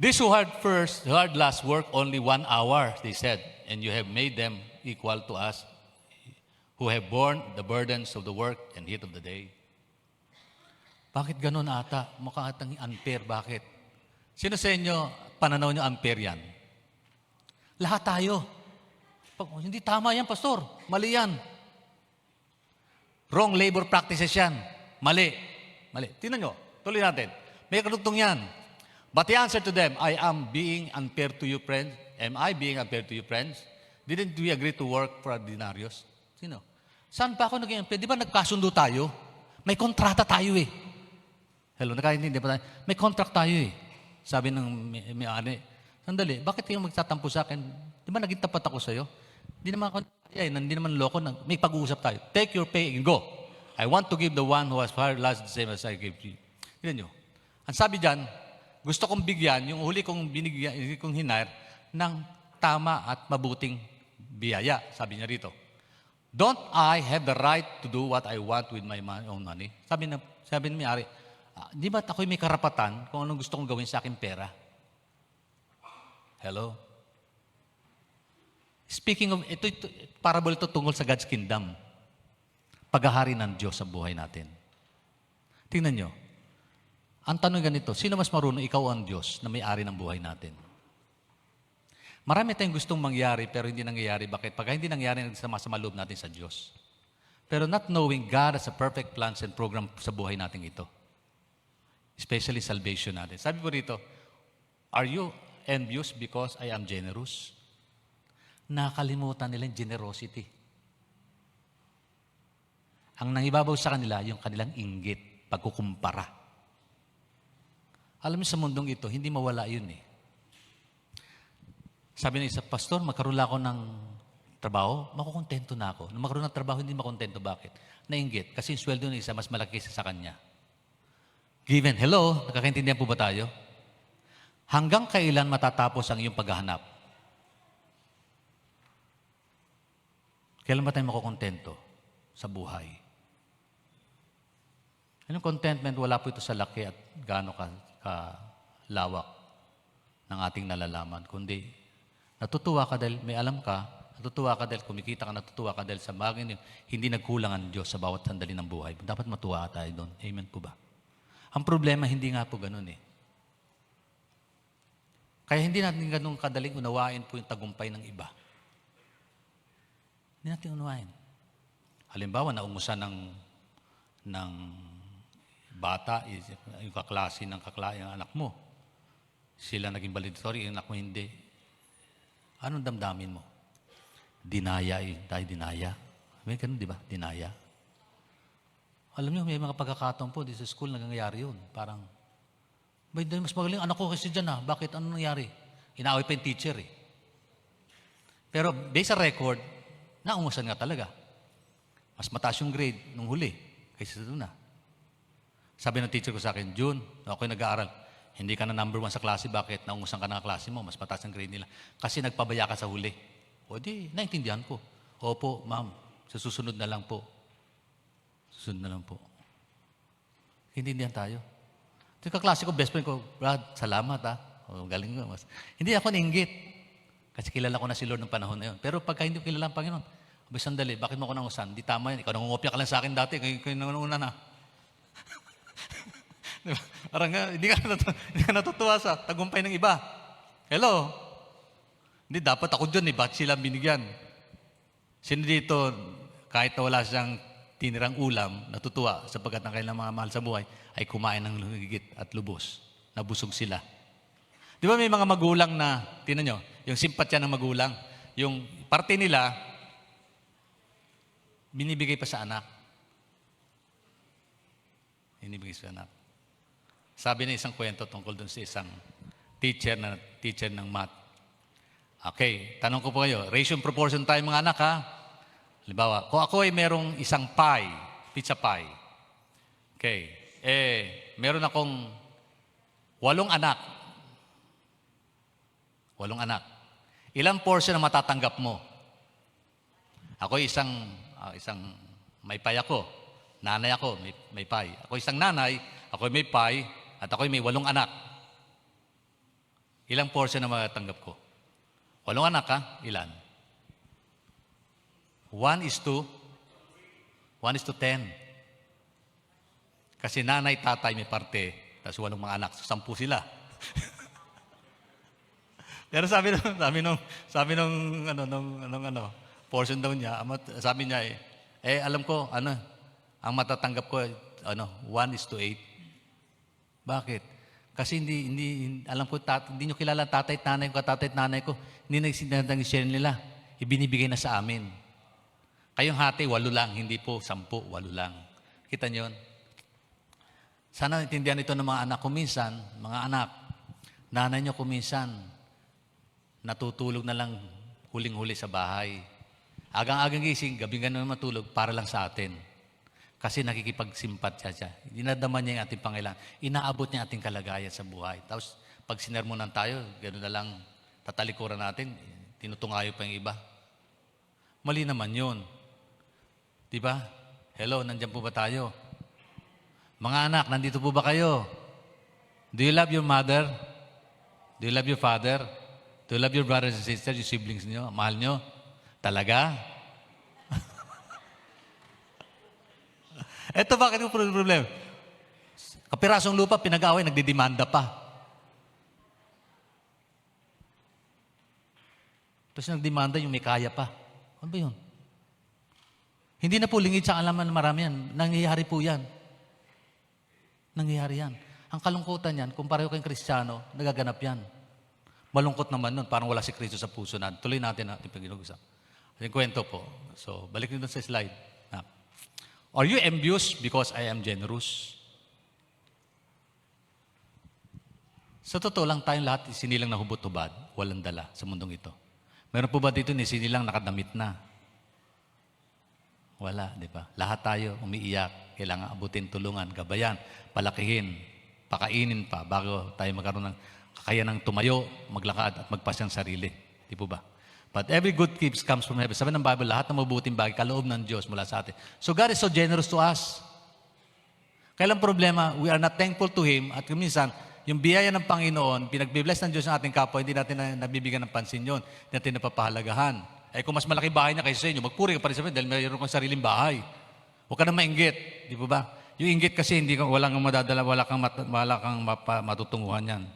These who had last work only 1 hour, they said, and you have made them equal to us, who have borne the burdens of the work and heat of the day. Bakit ganun ata? Mukha atang unfair. Bakit? Sino sa inyo, pananaw nyo unfair yan? Lahat tayo. Hindi tama yan, pastor. Mali yan. Wrong labor practices yan. Mali. Tingnan nyo. Tuloy natin. May kadugtong yan. But the answer to them, I am being unfair to you, friends. Am I being unfair to you, friends? Didn't we agree to work for a denarius? Sino? Saan pa ako naging unfair? Di ba nagkasundo tayo? May kontrata tayo eh. Hello, nakaintindi ba tayo? May contract tayo eh. Sabi ng may-ari, sandali, bakit kayo magtatampo sa akin? Di ba naging tapat ako sa'yo? Hindi naman loko. May pag-uusap tayo. Take your pay and go. I want to give the one who has hired last the same as I gave you. Tignan nyo. Ang sabi dyan, gusto kong bigyan, yung huli kong hinire, ng tama at mabuting biyaya. Sabi niya rito. Don't I have the right to do what I want with my own money? Sabi ni may-ari, di ba ako'y may karapatan kung anong gusto kong gawin sa aking pera? Hello? Speaking of, ito parable ito tungkol sa God's kingdom. Paghahari ng Diyos sa buhay natin. Tingnan nyo. Ang tanong ganito, sino mas marunong? Ikaw ang Diyos na may-ari ng buhay natin. Marami tayong gustong mangyari pero hindi nangyayari. Bakit? Pagka hindi nangyayari, nagsama-sama loob natin sa Diyos. Pero not knowing God has a perfect plans and program sa buhay natin ito. Especially salvation natin. Sabi ko rito, are you envious because I am generous? Nakalimutan nila yung generosity. Ang nangibabaw sa kanila, yung kanilang inggit, pagkukumpara. Alam niyo sa mundong ito, hindi mawala yun eh. Sabi ng isa, pastor, magkaroon ako ng trabaho, makukontento na ako. Nung magkaroon ng trabaho, hindi makontento. Bakit? Nainggit. Kasi yung sweldo ng isa, mas malaki sa kanya. Given, hello, nakakaintindihan po ba tayo? Hanggang kailan matatapos ang iyong paghahanap? Kailan ba tayo makukontento sa buhay? Anong contentment? Wala po ito sa laki at gaano kalawak ng ating nalalaman. Kundi, natutuwa ka dahil may alam ka, natutuwa ka dahil kumikita ka, natutuwa ka dahil sa bagay niyo, hindi nagkulang ang Diyos sa bawat sandali ng buhay. Dapat matuwa tayo doon. Amen po ba? Ang problema, hindi nga po ganun eh. Kaya hindi natin ganun kadaling unawain po yung tagumpay ng iba. Hindi natin unawain. Halimbawa, naungusan ng bata, yung kaklase ng yung anak mo. Sila naging valedictory, yung anak mo hindi. Anong damdamin mo? Dinaya eh. Dahil dinaya. May ganun, di ba? Dinaya. Alam niyo, may mga pagkakataon po, di sa school, nangyayari yun. Parang, mas magaling, anak ko kasi dyan bakit? Ano nangyari? Inaaway pa yung teacher eh. Pero based sa record, naungusan nga talaga. Mas mataas yung grade nung huli, kaysa doon na. Sabi ng teacher ko sa akin, June, ako'y nag-aaral, hindi ka na number 1 sa klase, bakit? Naungusan ka na klase mo, mas mataas ang grade nila. Kasi nagpabaya ka sa huli. O di, naintindihan ko. Opo, ma'am, sa susunod na lang po. Susunod na lang po. Intindihan tayo. Ito kaklase ko, best friend ko, Brad, salamat galing ko. Hindi ako nainggit. Kasi kilala ko na si Lord ng panahon na yun. Pero pagka hindi ko kilala ang Panginoon, abay sandali, bakit mo ako nangusan? Di tama yan. Ikaw nangungopia ka lang sa akin dati, kayo nangunguna na. Diba? Parang hindi ka natutuwa sa tagumpay ng iba. Hello? Hindi, dapat ako dyan bakit sila binigyan? Sino dito, kahit na wala siyang tinirang ulam, natutuwa sapagkat ang kailang mga mahal sa buhay ay kumain ng higit at lubos. Nabusog sila. Di ba may mga magulang na, tingnan nyo, yung simpatya ng magulang, yung parte nila, binibigay pa sa anak. Binibigay sa anak. Sabi na isang kwento tungkol dun sa isang teacher ng math. Okay, tanong ko po kayo, ratio and proportion tayo mga anak ha. Halimbawa, kung ako ay merong isang pie, pizza pie. Okay, meron akong 8 anak. 8 anak. Ilang portion ang matatanggap mo? Ako isang may pie ako. Nanay ako, may pie. Ako isang nanay, ako may pie, at ako may 8 anak. Ilang portion ang matatanggap ko? 8 anak ha? Ilan? 1:10. Kasi nanay, tatay may parte, tapos 8 mga anak, so 10 sila. Pero sabi nung portion daw niya, sabi niya alam ko, ang matatanggap ko, 1:8. Bakit? Kasi hindi alam ko, hindi nyo kilala tatay at nanay ko, tatay at nanay ko, hindi nag-share nila. Ibinibigay na sa amin. Kayong hati, 8 lang, hindi po 10, 8 lang. Kita nyo yun? Sana intindihan ito ng mga anak ko minsan, mga anak, nanay nyo kuminsan, natutulog na lang huling-huli sa bahay. Agang-agang gising, gabing ganun matulog para lang sa atin. Kasi nakikipagsimpat siya. Dinadama niya yung ating pangailangan. Inaabot niya ating kalagayan sa buhay. Tapos, pag sinermonan tayo, gano'n na lang, tatalikuran natin, tinutungayo pa yung iba. Mali naman yun. Diba? Hello, nandiyan po ba tayo? Mga anak, nandito po ba kayo? Do you love your mother? Do you love your father? Do you love your brothers and sisters, your siblings niyo? Mahal niyo? Talaga? Eto bakit yung problem? Kapirasong lupa, pinag-away, nagdidemanda pa. Tapos nagdemanda yung may kaya pa. Ano ba yun? Hindi na po lingid sa alaman ng marami yan. Nangyayari po yan. Nangyayari yan. Ang kalungkutan yan, kung pareho kayong Kristiyano, nagaganap yan. Malungkot naman nun, parang wala si Kristo sa puso natin. Tuloy natin pag-inugusap. Yung kwento po. So, balik nyo sa slide. Are you envious because I am generous? Sa totoo lang, tayong lahat sinilang nahubot-hubad, walang dala sa mundong ito. Meron po ba dito ni sinilang nakadamit na? Wala, di ba? Lahat tayo umiiyak, kailangan abutin, tulungan, gabayan, palakihin, pakainin pa bago tayo magkaroon ng kakayanang tumayo, maglakad at magpasyang sarili. Di po ba? But every good gift comes from heaven. Sabi ng Bible, lahat ng mabuting bagay, kaloob ng Diyos mula sa atin. So God is so generous to us. Kailang problema, we are not thankful to Him at minsan, yung biyaya ng Panginoon, pinagbibless ng Diyos ng ating kapwa, hindi natin nabibigyan ng pansin yun, hindi natin napapahalagahan. Kung mas malaki bahay niya kaysa sa inyo, magpuri ka pa rin sa inyo dahil mayroon kang sariling bahay. Huwag ka na mainggit. Di po ba? Yung inggit kasi, wala kang madadala, wala kang matutunguhan yan.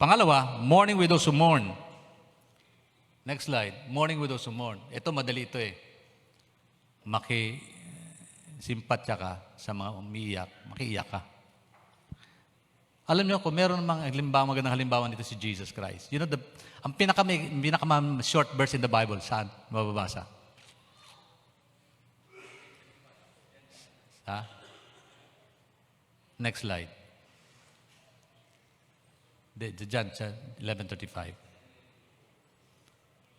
Pangalawa, mourning with those who mourn. Next slide. Mourning with those who mourn. Ito, madali ito Makisimpatya ka sa mga umiiyak, makiiyak ka. Alam niyo, kung meron mga magandang halimbawa nito si Jesus Christ. You know, ang pinaka short verse in the Bible, saan mababasa? Next slide. John 11:35.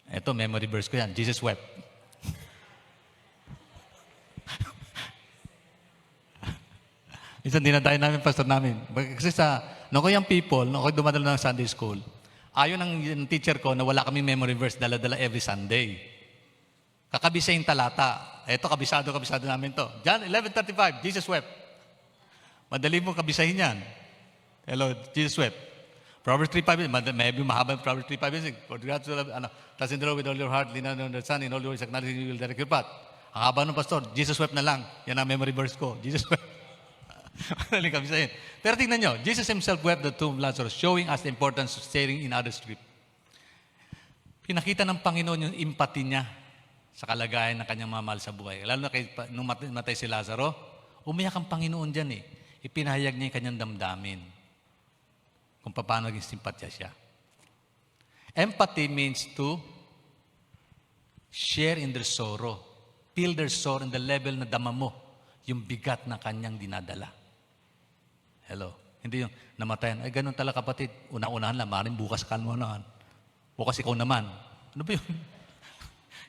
Ito, memory verse ko yan. Jesus wept. Minsan dinadayo namin, pastor namin. Kasi nung ko yung people, nung ko dumadala ng Sunday school, ayon ng teacher ko na wala kaming memory verse, dala-dala every Sunday. Kakabisa yung talata. Ito, kabisado namin to. John 11:35, Jesus wept. Madali mo kabisahin yan. Hello, Jesus wept. Proverbs 3:5, maybe mahaba yung Proverbs 3:5. For God to love, trust in the Lord with all your heart, lean on the Son, in all your ways, acknowledge Him, He will direct your path. Ang haba ng pastor, Jesus wept na lang. Yan ang memory verse ko. Jesus wept. Madaling kabisahin. Pero tingnan nyo, Jesus Himself wept the tomb of Lazarus, showing us the importance of sharing in others' grief. Pinakita ng Panginoon yung empathy niya sa kalagayan ng kanyang mga mahal sa buhay. Lalo na nung matay si Lazaro, umiyak ang Panginoon dyan Ipinahayag niya yung kanyang damdamin kung paano naging simpatya siya. Empathy means to share in their sorrow. Feel their sorrow in the level na dama mo yung bigat na kanyang dinadala. Hello. Hindi yung namatayan. Ganun talaga kapatid. Una-unahan lang. Maaaring bukas kalmo naman. Bukas ikaw naman. Ano ba yun?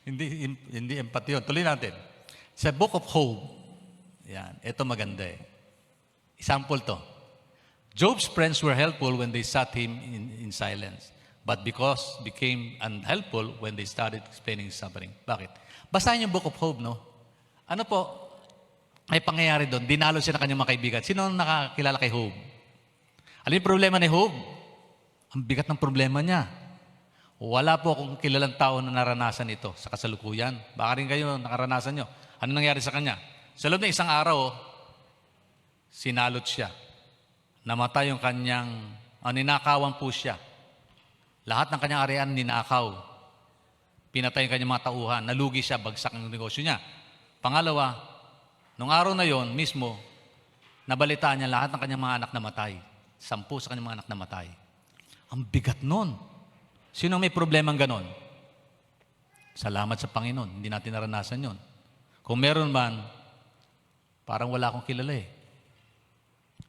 hindi empathy yun. Tuloy natin. Sa Book of Job, yan, ito maganda eh. Example to. Job's friends were helpful when they sat him in silence. But because became unhelpful when they started explaining his suffering. Bakit? Basahin yung Book of Job, no? Ano po, ay pangyayari doon, dinalo siya ng kanyang mga kaibigan. Sino ang nakakilala kay Job? Ano yung problema ni Job? Ang bigat ng problema niya. Wala po akong kilalang tao na naranasan ito sa kasalukuyan. Baka rin kayo nakaranasan nyo. Ano nangyari sa kanya? Sa loob ng isang araw, sinalot siya. Namatay yung kanyang, ninakawan po siya. Lahat ng kanyang arian ninakaw. Pinatay yung kanyang mga tauhan. Nalugi siya, bagsak ang negosyo niya. Pangalawa, nung araw na yon mismo, nabalitaan niya lahat ng kanyang mga anak namatay. 10 sa kanyang mga anak namatay. Ang bigat nun. Sino may problemang ganon? Salamat sa Panginoon. Hindi natin naranasan yon. Kung meron man, parang wala akong kilala eh.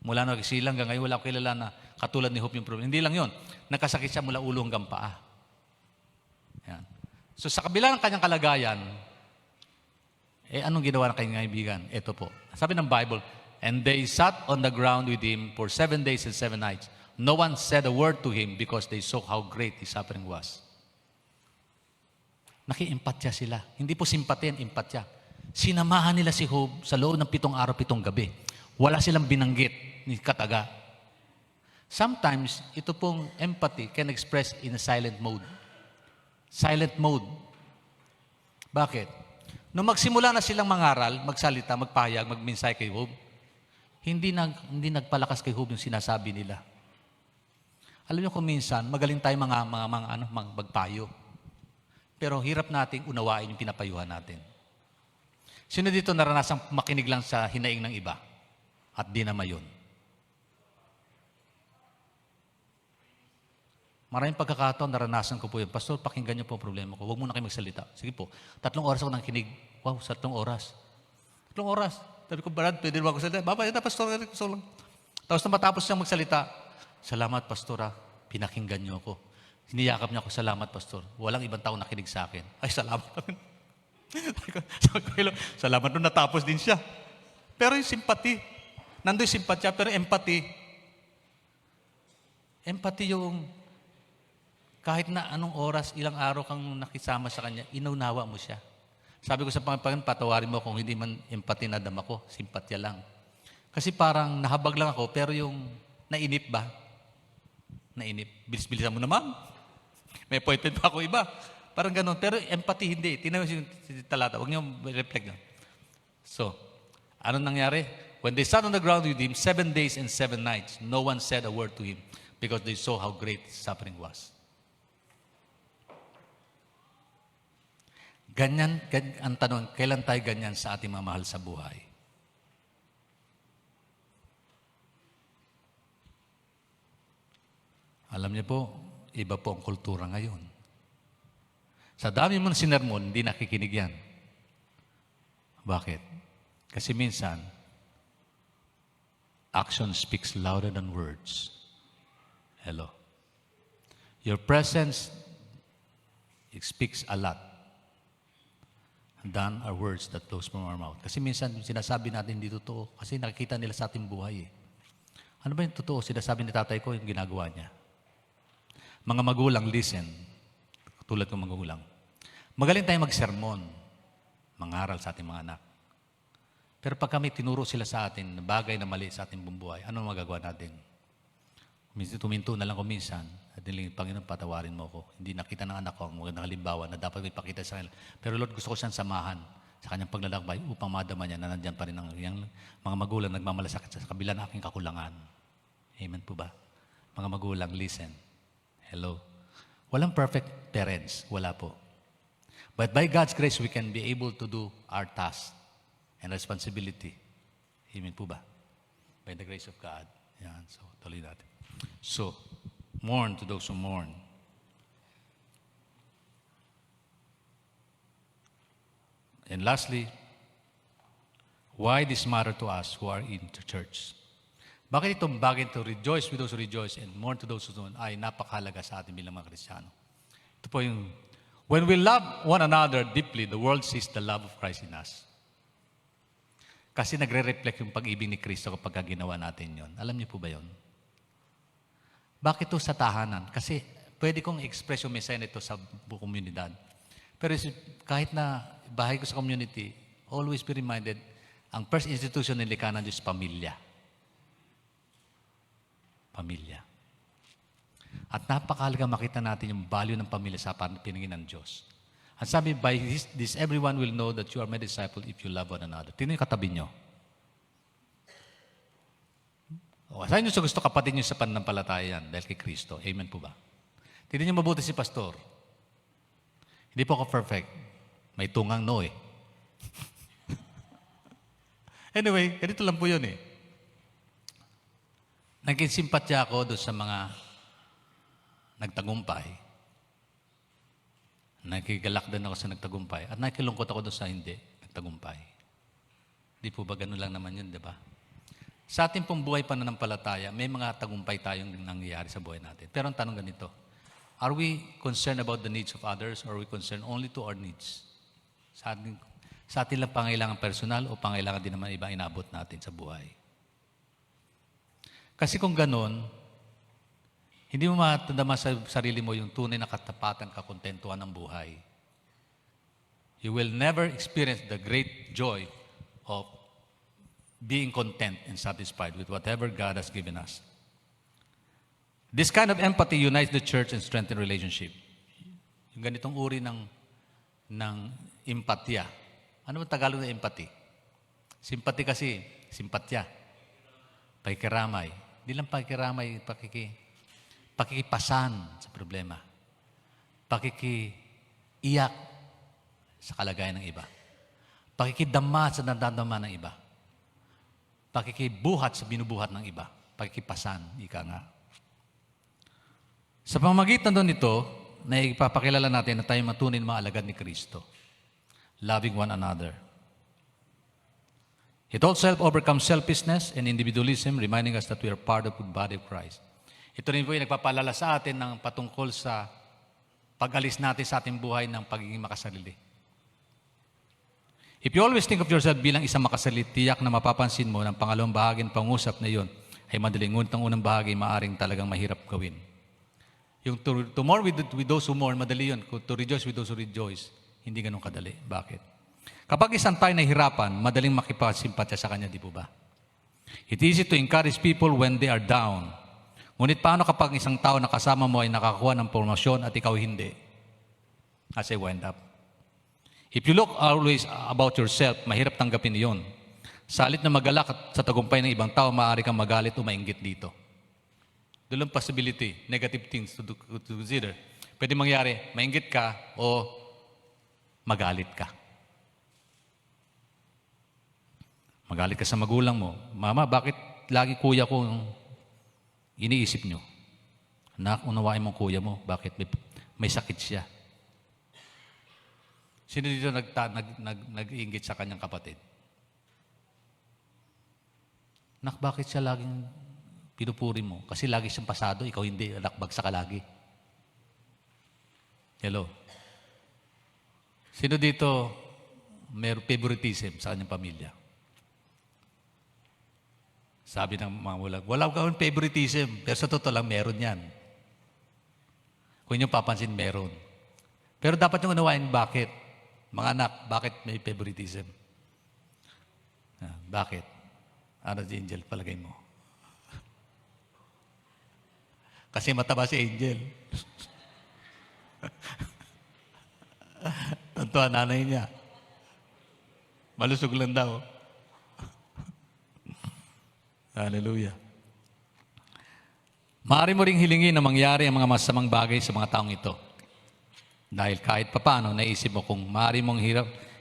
Mula nung nagsilang hanggang ngayon, wala akong kilala na katulad ni Hope yung problem. Hindi lang yon. Nagkasakit siya mula ulo hanggang paa. Yan. So sa kabila ng kanyang kalagayan, anong ginawa ng kanyang kaibigan? Ito po. Sabi ng Bible, and they sat on the ground with him for 7 days and 7 nights. No one said a word to him because they saw how great his suffering was. Naki-empatya sila. Hindi po simpatya, empatya. Sinamahan nila si Job sa loob ng 7 araw, 7 gabi. Wala silang binanggit ni kataga. Sometimes, ito pong empathy can express in a silent mode. Silent mode. Bakit? Nung magsimula na silang mangaral, magsalita, magpahayag, magminsay kay Job, hindi nagpalakas kay Job yung sinasabi nila. Alam niyo kung minsan, magaling tayo magpayo. Pero hirap nating unawain yung pinapayuhan natin. Sino dito naranasang makinig lang sa hinaing ng iba? At di naman yun. Maraming pagkakataon, naranasan ko po yun. Pastor, pakinggan niyo po ang problema ko. Huwag muna kayo magsalita. Sige po, 3 oras ako nang kinig. Wow, 3 oras. 3 oras. Sabi ko, Brad, pwede ba ako salita? Baba, ito, Pastor. Tapos na matapos siyang magsalita, salamat, Pastor, pinakinggan niyo ako. Hiniyakap niya ako, salamat, Pastor. Walang ibang tao nakinig sa akin. Ay, salamat. Salamat nung natapos din siya. Pero yung sympathy, nando'y simpatya, pero empathy yung kahit na anong oras, ilang araw kang nakisama sa kanya, inunawa mo siya. Sabi ko sa Panginoon, patawarin mo kung hindi man empathy na dama ko, simpatya lang. Kasi parang nahabag lang ako, pero yung nainip ba? Nainip. Bilis-bilisan mo naman. May appointment pa ako iba. Parang ganun. Pero empathy hindi. Tingnan mo yung talata. Huwag niyo reflect lang. So, ano nangyari? When they sat on the ground with him 7 days and 7 nights, no one said a word to him because they saw how great his suffering was. Ganyan ang tanong, kailan tayo ganyan sa ating mga mahal sa buhay? Alam niyo po, iba po ang kultura ngayon. Sa dami mo ng sinermon, hindi nakikinig yan. Bakit? Kasi minsan, action speaks louder than words. Hello. Your presence, it speaks a lot than our words that flows from our mouth. Kasi minsan, sinasabi natin hindi totoo. Kasi nakikita nila sa ating buhay. Ano ba yung totoo? Sinasabi ni tatay ko yung ginagawa niya. Mga magulang, listen. Tulad ng magulang. Magaling tayong magsermon, mangaral sa ating mga anak. Pero pag kami tinuro sila sa atin na bagay na mali sa ating buhay, ano magagawa natin? Tuminto na lang ko minsan at niling, Panginoon, patawarin mo ako. Hindi nakita ng anak ko ang magandang halimbawa na dapat may pakita sa kanila. Pero Lord, gusto ko siyang samahan sa kanyang paglalakbay upang madama niya na nandyan pa rin ang mga magulang nagmamalasakit sa kabila ng aking kakulangan. Amen po ba? Mga magulang, listen. Hello. Walang perfect parents. Wala po. But by God's grace, we can be able to do our task and responsibility. Amen po ba? By the grace of God. Yan. So, tuloy natin. So, mourn to those who mourn. And lastly, why this matter to us who are in the church? Bakit itong bagay to rejoice with those who rejoice and mourn to those who mourn ay napakahalaga sa atin bilang mga Kristiyano? Ito po yung, when we love one another deeply, the world sees the love of Christ in us. Kasi nagre-reflect yung pag-ibig ni Kristo kapag ginawa natin yon. Alam niyo po ba yon? Bakit to sa tahanan? Kasi pwede kong express yung mensahe nito sa buong komunidad. Pero kahit na bahay ko sa community, always be reminded, ang first institution ng likha ng Diyos, pamilya. Pamilya. At napakahalaga makita natin yung value ng pamilya sa pinangin ng Diyos. At sabi, by this everyone will know that you are my disciple if you love one another. Tingnan yung katabi nyo. O, saan nyo sa gusto kapatid nyo sa pananampalataya yan dahil kay Kristo? Amen po ba? Tingnan nyo mabuti si Pastor. Hindi po ako perfect. May tungang no eh. Anyway, ganito lang po yun eh. Naging simpatya ako doon sa mga nagtagumpay. Nakikigalak din ako sa nagtagumpay. At nakilungkot ako doon sa hindi nagtagumpay. Di po ba ganun lang naman yun, di ba? Sa ating pong buhay pananampalataya, may mga tagumpay tayong nangyayari sa buhay natin. Pero ang tanong ganito, are we concerned about the needs of others or are we concerned only to our needs? Sa atin lang pangailangan personal o pangailangan din naman iba inabot natin sa buhay? Kasi kung ganun, hindi mo matandama sa sarili mo yung tunay na katapatan, kakontentuhan ng buhay. You will never experience the great joy of being content and satisfied with whatever God has given us. This kind of empathy unites the church and strengthens relationship. Yung ganitong uri ng empatya. Ano ba Tagalog na empathy? Sympathy kasi, simpatya. Pakikiramay. Hindi lang pakikiramay, pakikipasan sa problema. Pakikiiyak sa kalagayan ng iba. Pakikidama sa nadadama ng iba. Pakikibuhat sa binubuhat ng iba. Pakikipasan, ika nga. Sa pamamagitan doon ito, na ipapakilala natin na tayo matunin mga alagad ni Kristo. Loving one another. It also overcomes selfishness and individualism, reminding us that we are part of the body of Christ. Ito rin po yung nagpapalala sa atin ng patungkol sa pag-alis natin sa ating buhay ng pagiging makasarili. If you always think of yourself bilang isang makasarili, tiyak na mapapansin mo ng pangalawang bahagi ng pangusap na iyon ay madaling, ngunit ang unang bahagi maaring talagang mahirap gawin. Yung to mourn with those who mourn, madali yun. To rejoice with those who rejoice, hindi ganun kadali. Bakit? Kapag isang tayo nahihirapan, madaling makipagsimpatya sa kanya, di po ba? It's easy to encourage people when they are down. Ngunit paano kapag isang tao na kasama mo ay nakakuha ng promosyon at ikaw hindi? As I wind up. If you look always about yourself, mahirap tanggapin iyon. Salit na magalak at sa tagumpay ng ibang tao, maaari kang magalit o mainggit dito. Doon possibility, negative things to consider. Pwede mangyari, mainggit ka o magalit ka. Magalit ka sa magulang mo. Mama, bakit lagi kuya ko iniisip nyo? Anak, unawain mong kuya mo. Bakit? May sakit siya. Sino dito nag-iinggit sa kanyang kapatid? Anak, bakit siya laging pinupuri mo? Kasi lagi siyang pasado, ikaw hindi. Anak, bagsak ka lagi. Hello? Sino dito may favoritism sa kanyang pamilya? Sabi ng mga mulag, wala kang favoritism. Pero sa totoo lang, meron yan. Kung inyong papansin, meron. Pero dapat yung unawain, bakit? Mga anak, bakit may favoritism? Bakit? Ano si Angel, palagay mo? Kasi mataba si Angel. Tantuan nanay niya. Malusog lang daw. Hallelujah. Maaari mo ring hilingin na mangyari ang mga masamang bagay sa mga taong ito. Dahil kahit papano, naisip mo kung maaari mong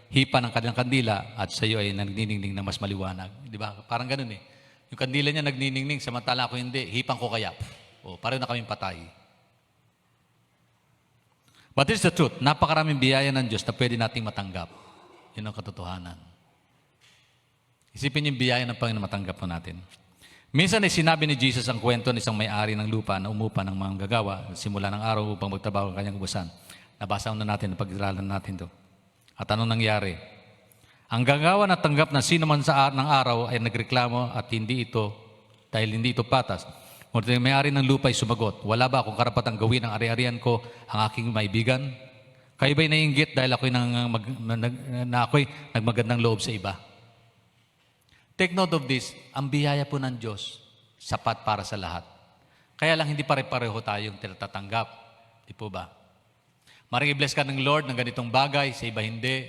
hipa ng kanilang kandila at sa iyo ay nagniningning na mas maliwanag. Di ba? Parang ganun eh. Yung kandila niya nagniningning, samantala ako hindi, hipang ko kaya. O, pareho na kaming patay. But it's the truth. Napakaraming biyaya ng Diyos na pwede nating matanggap. Yun ang katotohanan. Isipin yung biyaya ng Panginoon matanggap po natin. Minsan ay sinabi ni Jesus ang kwento ng isang may-ari ng lupa na umupa ng mga gagawa simula ng araw upang magtrabaho ang kanyang ubusan. Nabasa na natin, napag-iralan natin to. At anong nangyari? Ang gagawa na tanggap na sino man ng araw ay nagreklamo at dahil hindi ito patas. Ngunit yung may-ari ng lupa ay sumagot, wala ba akong karapatang gawin ang ari-arian ko ang aking maibigan? Kayo ba'y naiinggit dahil ako'y nagmagandang loob sa iba? Take note of this, ang biyaya po ng Diyos, sapat para sa lahat. Kaya lang hindi pare-pareho tayong tinatatanggap. Di po ba? Maring i-bless ka ng Lord ng ganitong bagay, sa iba hindi.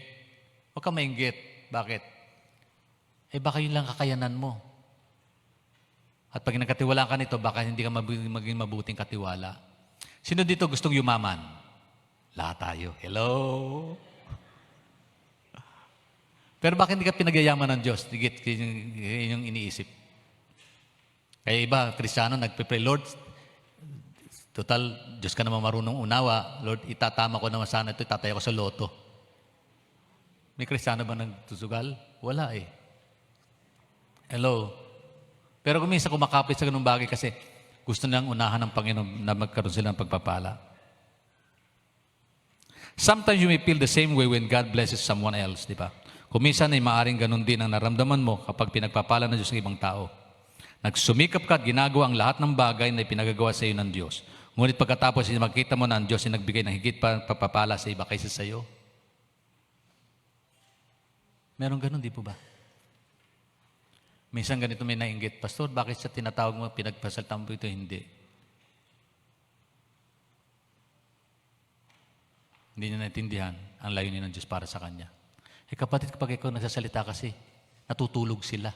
Huwag ka mainggit. Bakit? Baka yun lang kakayanan mo. At pag nagkatiwalaan ka nito, baka hindi ka maging mabuting katiwala. Sino dito gustong yumaman? Lahat tayo. Hello? Pero bakit hindi ka pinagyayaman ng Diyos? Higit yung iniisip. Kaya iba, Kristiyano, nagpe-pray, Lord, total, Diyos ka naman marunong unawa. Lord, itatama ko naman sana ito, itataya ko sa loto. May Kristiyano ba nagtusugal? Wala eh. Hello? Pero kung minsan kumakapit sa ganung bagay kasi gusto nilang unahan ng Panginoon na magkaroon sila ng pagpapala. Sometimes you may feel the same way when God blesses someone else, di ba? Kung minsan ay maaring ganun din ang naramdaman mo kapag pinagpapala ng Diyos ng ibang tao. Nagsumikap ka at ginagawa ang lahat ng bagay na ipinagagawa sa iyo ng Diyos. Ngunit pagkatapos makita mo na ang Diyos ay nagbigay ng higit pa pagpapala sa iba kaysa sa iyo. Meron ganun, di po ba? Minsan ganito may nainggit, Pastor, bakit sa tinatawag mo, pinagpasaltan mo ito, hindi? Hindi niya naintindihan ang layunin ng Diyos para sa Kanya. Kapatid, kapag ikaw nagsasalita kasi, natutulog sila.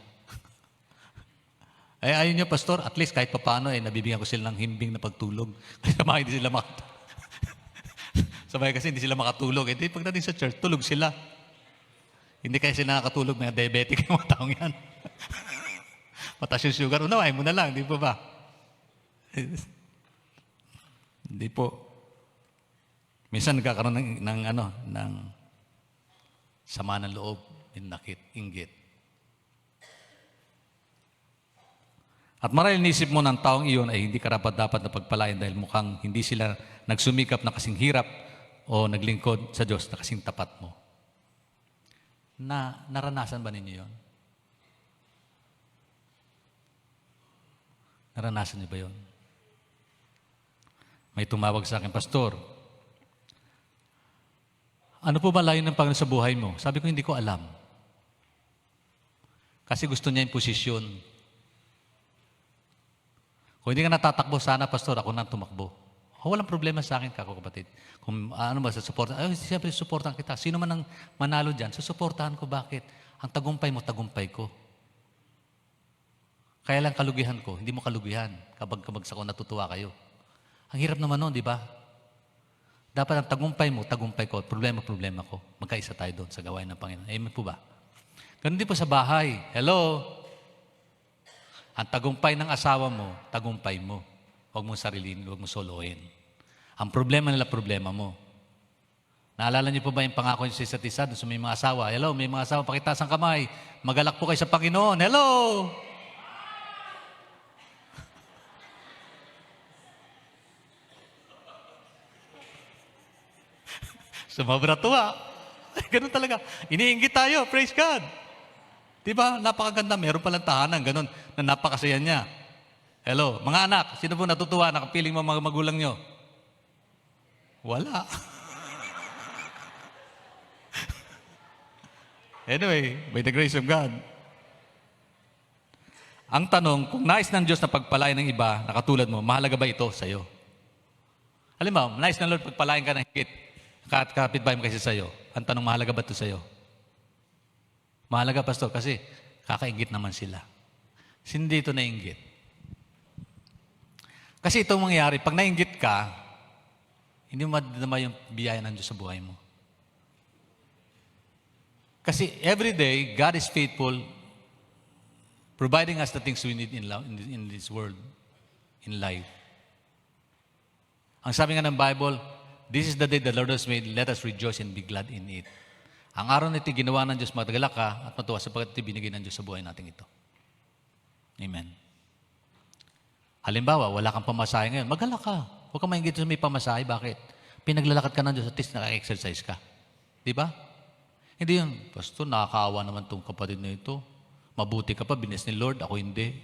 Ayun niyo, Pastor, at least kahit paano, nabibigyan ko sila ng himbing na pagtulog. Kasi sabay hindi sila sabay kasi hindi sila makatulog. Hindi, pagdating sa church, tulog sila. Hindi kaya sila nakatulog, may diabetic yung mga taong yan. Mataas yung sugar, unawain mo na lang, di po ba? Hindi po. Minsan nagkakaroon ng sama ng loob, inggit. At marahil inisip mo ng taong iyon ay hindi karapat-dapat na pagpalain dahil mukhang hindi sila nagsumikap na kasing hirap o naglingkod sa Diyos na kasing tapat mo. Naranasan ba ninyo yun? Naranasan niyo ba yun? May tumawag sa akin, Pastor, ano po ba layo ng Panginoon sa buhay mo? Sabi ko, hindi ko alam. Kasi gusto niya yung posisyon. Kung hindi ka natatakbo, sana, Pastor, ako nang tumakbo. Walang problema sa akin, kapatid. Kung ano ba, susuportahan. Siyempre, susuportahan kita. Sino man ang manalo dyan, susuportahan ko. Bakit? Ang tagumpay mo, tagumpay ko. Kaya lang kalugihan ko, hindi mo kalugihan. Kapag ako natutuwa kayo. Ang hirap naman nun, di ba? Dapat ang tagumpay mo, tagumpay ko. Problema ko. Magkaisa tayo doon sa gawain ng Panginoon. Amen po ba? Ganun din po sa bahay. Hello? Ang tagumpay ng asawa mo, tagumpay mo. Huwag mong sarilin, huwag mong solohin. Ang problema nila, problema mo. Naalala niyo po ba yung pangako niyo sa isa't isa sa may mga asawa? Hello, may mga asawa, pakitaas ang kamay. Magalak po kayo sa Panginoon. Hello? Sumabra tuwa. Ganun talaga. Iniinggit tayo. Praise God. Diba? Napakaganda. Meron palang tahanan. Ganun. Na napakasaya niya. Hello. Mga anak, sino po natutuwa? Nakapiling mo mga magulang nyo? Wala. Anyway, by the grace of God. Ang tanong, kung nais ng Diyos na pagpalain ng iba, na katulad mo, mahalaga ba ito sa'yo? Alam mo, nais ng Lord pagpalain ka ng higit. Kapit-bahay mo kasi sa'yo. Ang tanong, mahalaga ba ito sa'yo? Mahalaga, Pastor, kasi kakaingit naman sila. Hindi ito nainggit. Kasi itong mangyayari, pag nainggit ka, hindi mo madadama yung biyaya ng Diyos sa buhay mo. Kasi every day, God is faithful, providing us the things we need in this world, in life. Ang sabi nga ng Bible, this is the day the Lord has made, let us rejoice and be glad in it. Ang araw na ito, ginawa ng Diyos, matagalak ka at matuwa sapagkat ito binigay ng Diyos sa buhay natin ito. Amen. Halimbawa, wala kang pamasahe ngayon, magalak ka. Huwag kang maingit sa may pamasahe. Bakit? Pinaglalakad ka na Diyos, at least naka-exercise ka. Di ba? Hindi yun, Pastor, nakakaawa naman itong kapatid na ito. Mabuti ka pa, binis ni Lord, ako hindi.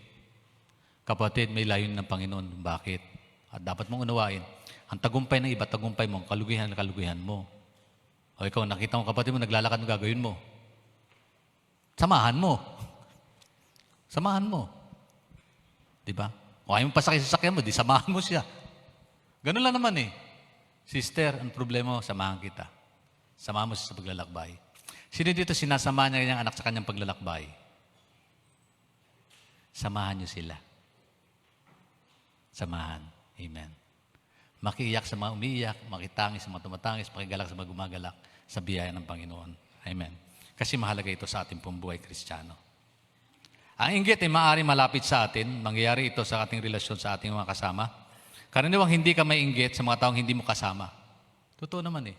Kapatid, may layon ng Panginoon. Bakit? At dapat mong unawain, ang tagumpay ng iba, tagumpay mo, ang kalugihan mo. O ikaw, nakita mo kapatid mo, naglalakad mo, gagawin mo. Samahan mo. Samahan mo. Di ba? O ayaw mo pasakay sa sakyan mo, di samahan mo siya. Ganun lang naman eh. Sister, ang problema mo, samahan kita. Samahan mo siya sa paglalakbay. Sino dito sinasamahan niya kanyang anak sa kanyang paglalakbay? Samahan niyo sila. Samahan. Amen. Makiiyak sa mga umiiyak, makitangis sa mga tumatangis, makigalak sa mga gumagalak sa biyaya ng Panginoon. Amen. Kasi mahalaga ito sa ating pong buhay Kristiyano. Ang inggit ay maaari malapit sa atin. Mangyayari ito sa ating relasyon sa ating mga kasama. Karaniwang hindi ka may inggit sa mga taong hindi mo kasama. Totoo naman eh.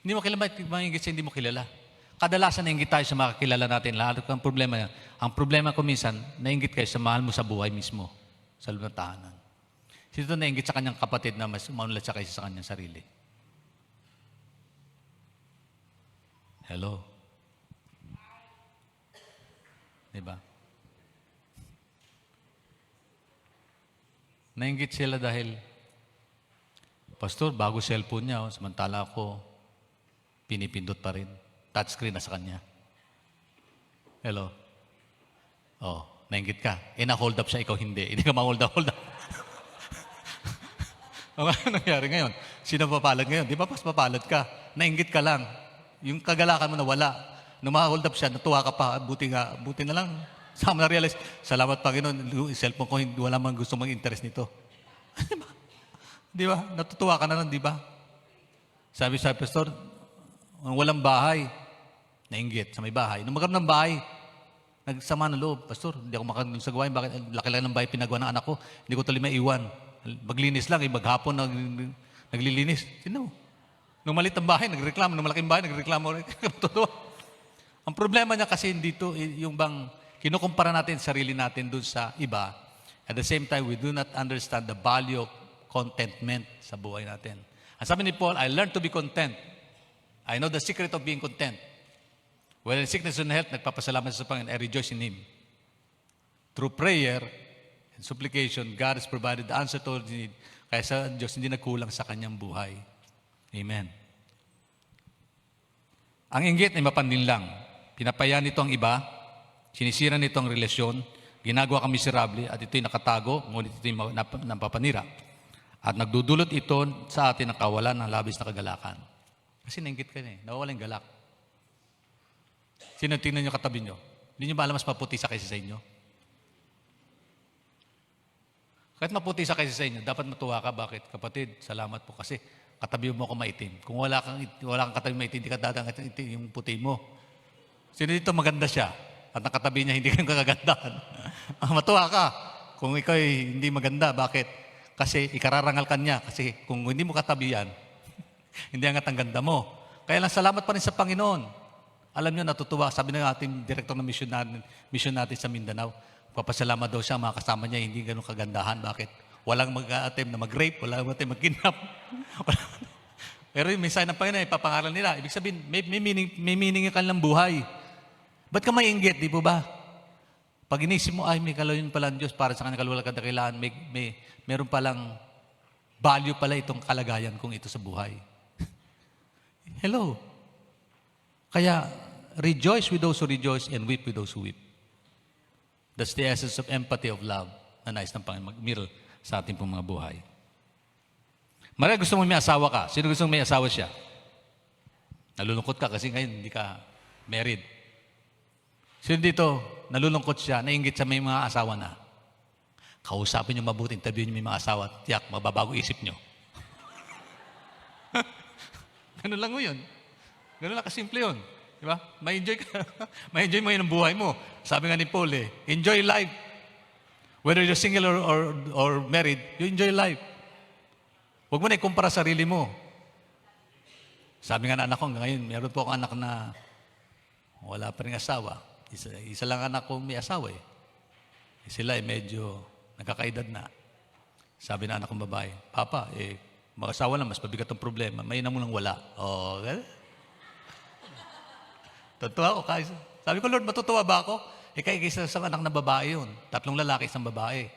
Hindi mo kilala mainggit sa hindi mo kilala. Kadalasan nainggit tayo sa mga kakilala natin. Lalo ang problema, ang problema ko minsan, nainggit kayo sa mahal mo sa buhay mismo, sa loob ng tahanan. Sino nainggit sa kanyang kapatid na mas maunlad siya kaysa sa kanyang sarili? Hello? Diba? Nainggit sila dahil, Pastor, bago cellphone niya, samantala ako, pinipindot pa rin. Touchscreen na sa kanya. Hello? Oh, nainggit ka. Na-hold up siya, ikaw hindi. Hindi ka ma-hold up. Ano nangyari ngayon? Sino papalad ngayon? Di ba pas papalad ka? Nainggit ka lang. Yung kagalakan mo na wala. Nung ma-hold up siya, natuwa ka pa. Buti na lang. Saka mo na-realize, salamat Panginoon, yung cellphone ko, wala man gusto mag-interest nito. Di ba? Natutuwa ka na lang, di ba? Sabi sa pastor, walang bahay. Nainggit sa may bahay. Nung magkaroon ng bahay, nagsama ng loob. Pastor, hindi ako makakandun sa gawain. Bakit? Laki lang ng bahay pinagawa ng anak ko. Hindi ko tuloy maiwan. Maglinis lang, maghapon naglilinis. Sino? Nung malit ang bahay, nagreklamo. Nung malaking bahay, nagreklamo. Ang problema niya kasi dito, yung bang kinukumpara natin sarili natin dun sa iba. At the same time, we do not understand the value of contentment sa buhay natin. Ang sabi ni Paul, I learned to be content. I know the secret of being content. Whether in sickness or in health, nagpapasalamat sa Panginoon, I rejoice in Him. Through prayer and supplication, God has provided the answer to all need. Kaya sa Diyos, hindi nagkulang sa kanyang buhay. Amen. Ang inggit ay mapandin lang. Pinapaya nito ang iba, sinisira nito ang relasyon, ginagawa kang miserable, at ito'y nakatago, ngunit ito'y napapanira. At nagdudulot ito sa atin ng kawalan ng labis na kagalakan. Kasi nainggit ka na eh, nawawala yung galak. Sino tingnan nyo katabi nyo? Hindi nyo ba alam mas maputi sa kaysa sa inyo? Kahit maputi sa kaysa sa inyo, dapat matuwa ka. Bakit? Kapatid, salamat po kasi katabi mo ako maitim. Kung wala kang katabi maitim, hindi ka dadangat yung puti mo. Sino dito maganda siya? At nakatabi niya, hindi kang kakagandahan. Matuwa ka. Kung ikaw hindi maganda, bakit? Kasi ikararangal ka niya. Kasi kung hindi mo katabi yan, hindi angat ang ganda mo. Kaya lang salamat pa rin sa Panginoon. Alam niyo, natutuwa. Sabi ng ating direktor ng mission natin sa Mindanao, papasalamat daw siya, mga kasama niya, hindi ganun kagandahan. Bakit? Walang mag-attempt na mag-rape, walang mag-attempt mag-kidnap. Pero yung mensahe ng Panginoon, ipapangaral nila. Ibig sabihin, may meaning yung kanilang buhay. Ba't ka may inggit, di po ba? Pag inisip mo, ay, may kalawin pala ng Diyos para sa kanyang kaluwalang kadakilaan, meron palang value pala itong kalagayan kong ito sa buhay. Hello? Kaya, rejoice with those who rejoice and weep with those who weep. That's the essence of empathy, of love, na nais ng Panginoon mag-mirror sa ating pong mga buhay. Maria, gusto mo may asawa ka. Sino gusto mo may asawa siya? Nalulungkot ka kasi ngayon hindi ka married. Sino dito, nalulungkot siya, nainggit sa may mga asawa na? Kausapin niyo mabuti, interviewin niyo may mga asawa, tiyak, mababago isip niyo. Ganun lang mo yun. Ganun lang kasimple yun. Diba? May-enjoy ka. May-enjoy mo yun ang buhay mo. Sabi nga ni Paul enjoy life. Whether you're single or married, you enjoy life. Huwag mo na ikumpara sarili mo. Sabi nga na anak ko, ngayon, meron po akong anak na wala pa rin asawa. Isa lang anak ko may asawa eh. Sila medyo nagkakaedad na. Sabi na anak kong babae, Papa, mag-asawa lang, mas mabigat ang problema. May ina mo lang wala. Oh, totoo ako. Sabi ko, Lord, matutuwa ba ako? Kaya isa sa anak na babae yun. 3 lalaki, 1 babae.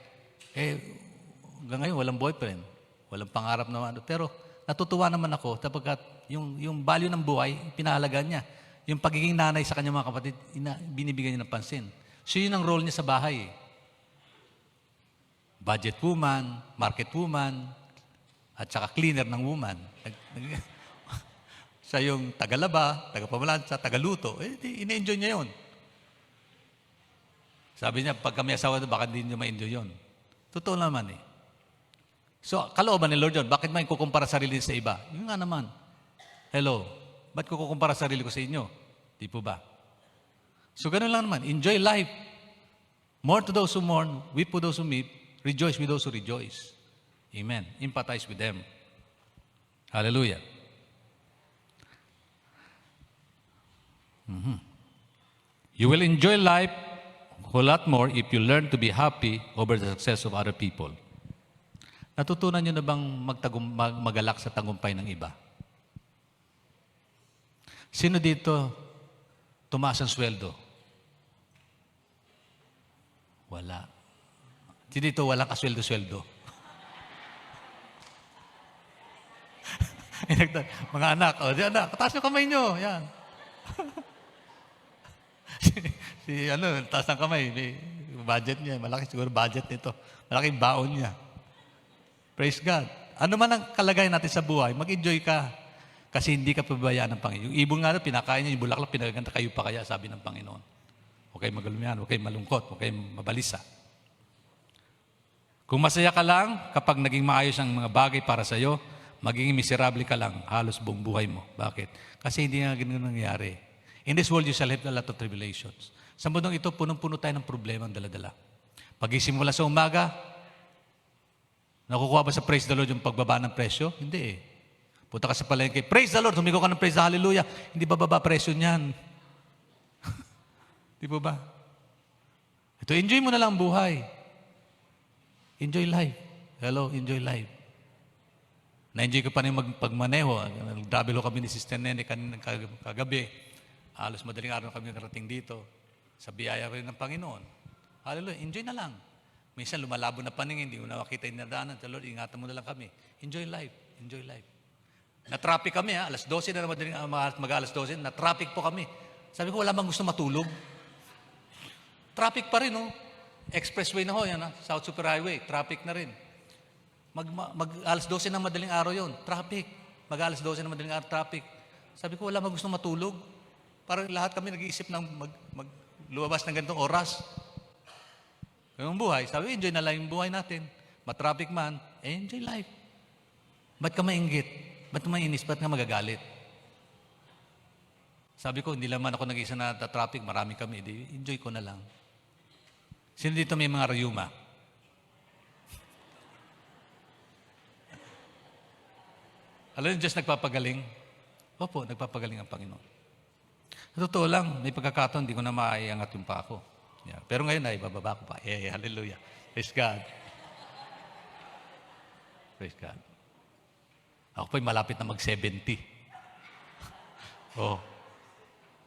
Hanggang ngayon, walang boyfriend. Walang pangarap na ano. Pero natutuwa naman ako sapagkat yung value ng buhay, pinahalagaan niya. Yung pagiging nanay sa kanyang mga kapatid, binibigyan niya ng pansin. So yun ang role niya sa bahay. Budget woman, market woman, at saka cleaner ng woman. Siya yung tagalaba, tagapamalansa, tagaluto. Ina-enjoy niya yun. Sabi niya, pag kami asawa, baka hindi niyo ma-enjoy yun. Totoo naman eh. So, kalooban ni Lord yun, bakit may kukumpara sarili sa iba? Yun nga naman. Hello, ba't ko kukumpara sarili ko sa inyo? Di po ba? So, ganun lang naman. Enjoy life. Mourn to those who mourn, weep to those who weep, rejoice with those who rejoice. Amen. Empathize with them. Hallelujah. You will enjoy life a whole lot more if you learn to be happy over the success of other people. Natutunan nyo na bang magalak sa tagumpay ng iba? Sino dito tumaas ang sweldo? Wala. Sino dito walang kasweldo-sweldo? Mga anak, taas nyo kamay nyo. Yan. Taas ng kamay. May budget niya. Malaki siguro budget nito. Malaking baon niya. Praise God. Ano man ang kalagayan natin sa buhay, mag-enjoy ka. Kasi hindi ka pababayaan ng Panginoon. Yung ibon nga pinakain niya, yung bulaklak, pinagaganda kayo pa kaya, sabi ng Panginoon. Huwag kayong magalumihan, huwag kayong malungkot, huwag kayong mabalisa. Kung masaya ka lang, kapag naging maayos ang mga bagay para sa iyo, magiging miserable ka lang halos buong buhay mo. Bakit? Kasi hindi nga ganun nangyayari. In this world, you shall have a lot of tribulations. Sa mundong ito, punong-puno tayo ng problema ang dala-dala. Pagising mo lang sa umaga, nakukuha ba sa praise the Lord yung pagbaba ng presyo? Hindi eh. Punta ka sa palengke, praise the Lord, humigo ka ng praise, hallelujah. Hindi ba baba presyo niyan? Di ba ba? Ito, enjoy mo na lang ang buhay. Enjoy life. Hello, enjoy life. Na-enjoy ko pa rin pagmaneho. Nagdabilo kami ni Sister Nene kagabi. Halos madaling araw kami narating dito. Sa biyaya rin ng Panginoon. Hallelujah, enjoy na lang. Minsan lumalabo na paningin, hindi mo na makita yung nadaanan. So Lord, ingatan mo na lang kami. Enjoy life. Enjoy life. Na-traffic kami alas 12 na madaling mag-alas 12, na-traffic po kami. Sabi ko, wala bang gusto matulog? Traffic pa rin, Expressway na yan, South Super Highway, traffic na rin. Alas 12 ng madaling araw yon, traffic. Mag-alas 12 ng madaling araw, traffic. Sabi ko, wala bang gusto matulog? Parang lahat kami nag-iisip ng lumabas ng ganitong oras. Yung buhay, sabi, enjoy na lang yung buhay natin. Matraffic man, enjoy life. Ba't ka mainggit? Ba't ka mainis? Ba't ka magagalit? Sabi ko, hindi naman ako nag-isa na traffic, marami kami. Enjoy ko na lang. Sino dito may mga rayuma? Alam niyo, Diyos nagpapagaling? Opo, nagpapagaling ang Panginoon. Sa totoo lang, may pagkakataon, hindi ko na maiangat yung pa ako. Yeah. Pero ngayon ay bababa ko pa. Hallelujah. Praise God. Praise God. Ako po'y malapit na mag-70.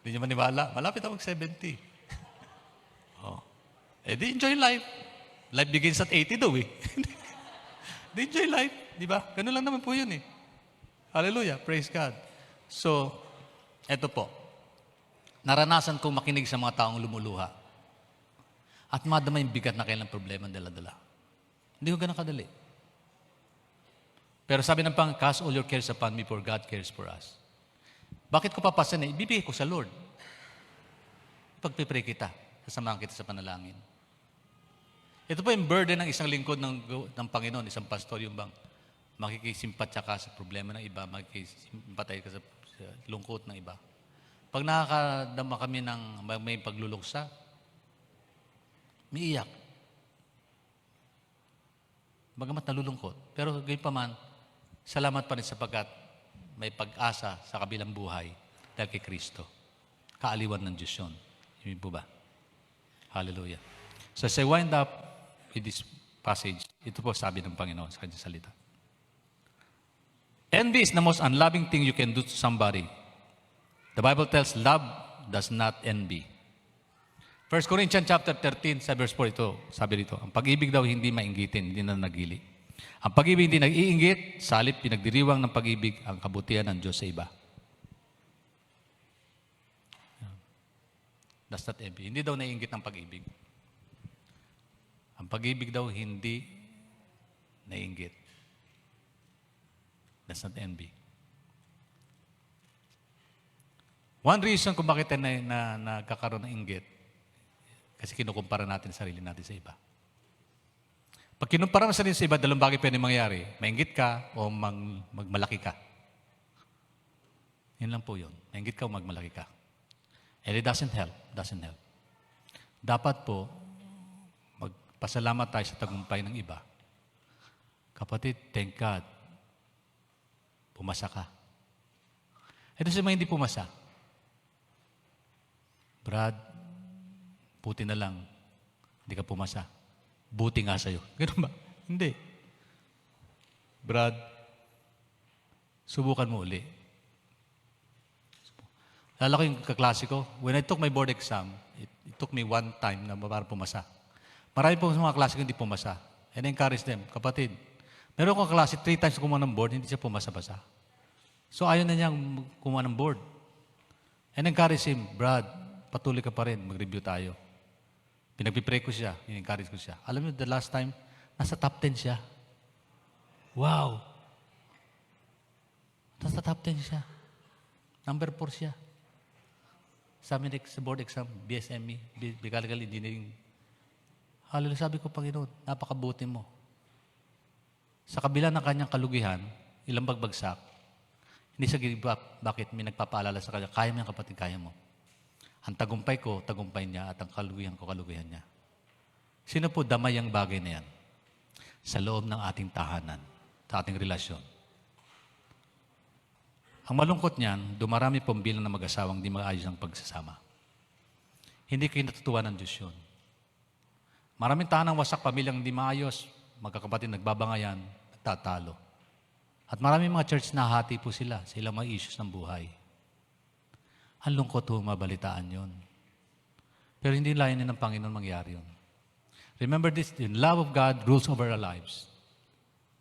Hindi niyo maniwala. Malapit na mag-70. Di enjoy life. Life begins at 80 daw eh. Di enjoy life. Di ba? Ganun lang naman po yun eh. Hallelujah. Praise God. So, eto po. Naranasan kong makinig sa mga taong lumuluha. At madama yung bigat na kailang problema dala-dala. Hindi ko ganun kadali. Pero sabi ng cast all your cares upon me for God cares for us. Bakit ko papasan ibibigay ko sa Lord. Pagpipray kita, sasamahan kita sa panalangin. Ito po yung burden ng isang lingkod ng Panginoon, isang pastor, yung bang makikisimpatya ka sa problema ng iba, makikisimpatay ka sa lungkot ng iba. Pag nakakadama kami ng may pagluluksa, umiiyak. Bagamat nalulungkot. Pero gayon pa man, salamat pa rin sapagkat may pag-asa sa kabilang buhay dahil kay Kristo. Kaaliwan ng Diyos yun. Hindi po ba? Hallelujah. So as I wind up with this passage, ito po sabi ng Panginoon sa kanyang salita. Envy is the most unloving thing you can do to somebody. The Bible tells love does not envy. 1 Corinthians chapter 13, sa verse 4 ito, sabi rito, ang pag-ibig daw hindi mainggitin, hindi na nagili. Ang pag-ibig hindi nag-iinggit, salip pinagdiriwang ng pag-ibig ang kabutihan ng Diyos sa iba. Does not envy. Hindi daw naiinggit ng pag-ibig. Ang pag-ibig daw hindi naiinggit. Does not envy. One reason kung bakit na nagkakaroon ng inggit, kasi kinukumpara natin sarili natin sa iba. Pag kinumpara mo sarili sa iba, dalawang bagay pwede mangyari. Mainggit ka o magmalaki ka. Yun lang po yun. Mainggit ka o magmalaki ka. And it doesn't help. Doesn't help. Dapat po, magpasalamat tayo sa tagumpay ng iba. Kapatid, thank God, pumasa ka. Ito sa mga hindi pumasa. Brad, buti na lang, hindi ka pumasa. Buti nga sa'yo. Ganun ba? Hindi. Brad, subukan mo uli. Lalo ko yung kaklase ko, when I took my board exam, it took me one time na para pumasa. Marami po mga klase ko hindi pumasa. And I encourage them, kapatid, meron kong klase, 3 times kumuha ng board, hindi siya pumasa-basa. So ayaw na niyang kumuha ng board. And I encourage him, Brad, patuloy ka pa rin, mag-review tayo. Pinagpipray ko siya, in-encourage ko siya. Alam mo, the last time, nasa top 10 siya. Wow! Nasa top 10 siya. Number 4 siya. Sa amin sa board exam, BSME, Mechanical Engineering. Hallelujah, sabi ko, Panginoon, napakabuti mo. Sa kabila ng kanyang kalugihan, ilang bagbagsak, hindi siya give up. Bakit? May nagpapaalala sa kanya, kaya mo yan kapatid, kaya mo. Ang tagumpay ko, tagumpay niya, at ang kalugihan ko, kalugihan niya. Sino po damay ang bagay na yan? Sa loob ng ating tahanan, sa ating relasyon. Ang malungkot niyan, dumarami pong bilang ng mag-asawang di maayos ang pagsasama. Hindi kayo natutuwa ng Diyos yun. Maraming tahanang wasak pamilyang di maayos, magkakapatid nagbabangayan, nagtatalo. At maraming mga church na hati po sila, sila mga issues ng buhay. Ang lungkot ho, mabalitaan yun. Pero hindi layunin ng Panginoon mangyari yun. Remember this, the love of God rules over our lives.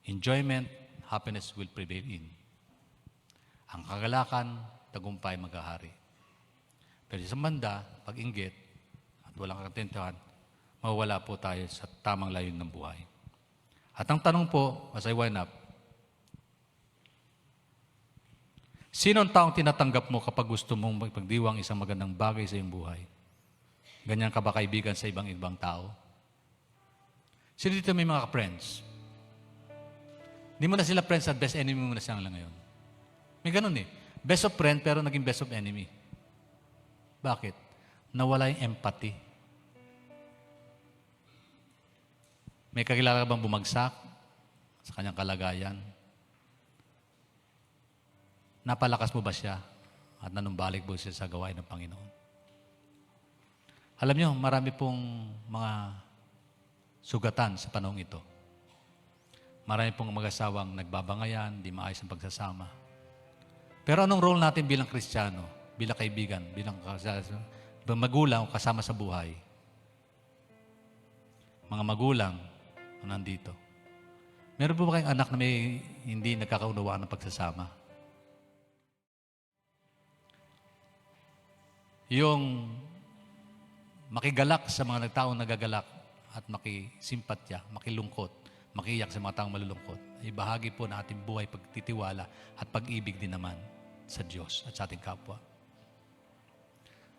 Enjoyment, happiness will prevail in. Ang kagalakan, tagumpay maghahari. Pero sa banda, pag-inggit, at walang katentuhan, mawawala po tayo sa tamang layunin ng buhay. At ang tanong po, as I wind up, sino ang taong tinatanggap mo kapag gusto mong magpagdiwang isang magandang bagay sa iyong buhay? Ganyan ka ba kaibigan sa ibang tao? Sino dito may mga friends? Hindi mo na sila friends at best enemy mo na siya lang ngayon. May ganun eh. Best of friend pero naging best of enemy. Bakit? Nawala yung empathy. May kakilala ka bang bumagsak sa kanyang kalagayan? Napalakas mo ba siya? At nanumbalik mo siya sa gawain ng Panginoon? Alam niyo, marami pong mga sugatan sa panahong ito. Marami pong mag-asawang nagbabangayan, di maayos ang pagsasama. Pero anong role natin bilang Kristiyano, bilang kaibigan, bilang magulang o kasama sa buhay? Mga magulang na nandito. Meron po ba kayong anak na may hindi nagkakaunawaan ng pagsasama? Yung makigalak sa mga taong nagagalak at makisimpatya, makilungkot, makiyak sa mga taong malulungkot, ay bahagi po ng ating buhay, pagtitiwala at pag-ibig din naman sa Diyos at sa ating kapwa.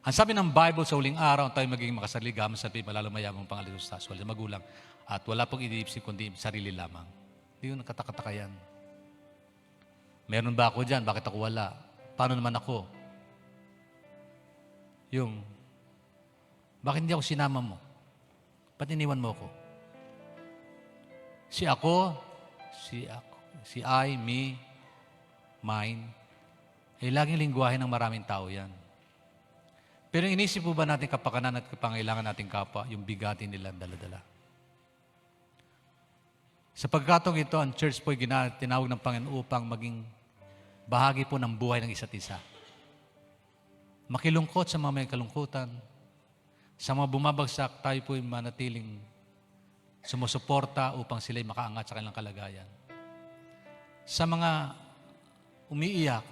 Ang sabi ng Bible sa huling araw, tayo magiging makasaligaman sa malalumayamang pangalilustas, wala magulang, at wala pong iniisip kundi sarili lamang. Hindi yun nakatakataka yan. Meron ba ako dyan? Bakit ako wala? Paano naman ako? Bakit hindi ako sinama mo? Ba't iniwan mo ako? Si I, me, mine, ay laging lingwahe ng maraming tao yan. Pero inisip po ba natin kapakanan at kapangailangan nating kapwa, yung bigatin nila dala-dala? Sa pagkatong ito, ang church po ay tinawag ng Panginoon upang maging bahagi po ng buhay ng isa't isa. Makilungkot sa mga may kalungkutan. Sa mga bumabagsak, tayo po ay manatiling sumusuporta upang sila'y makaangat sa kanilang kalagayan. Sa mga umiiyak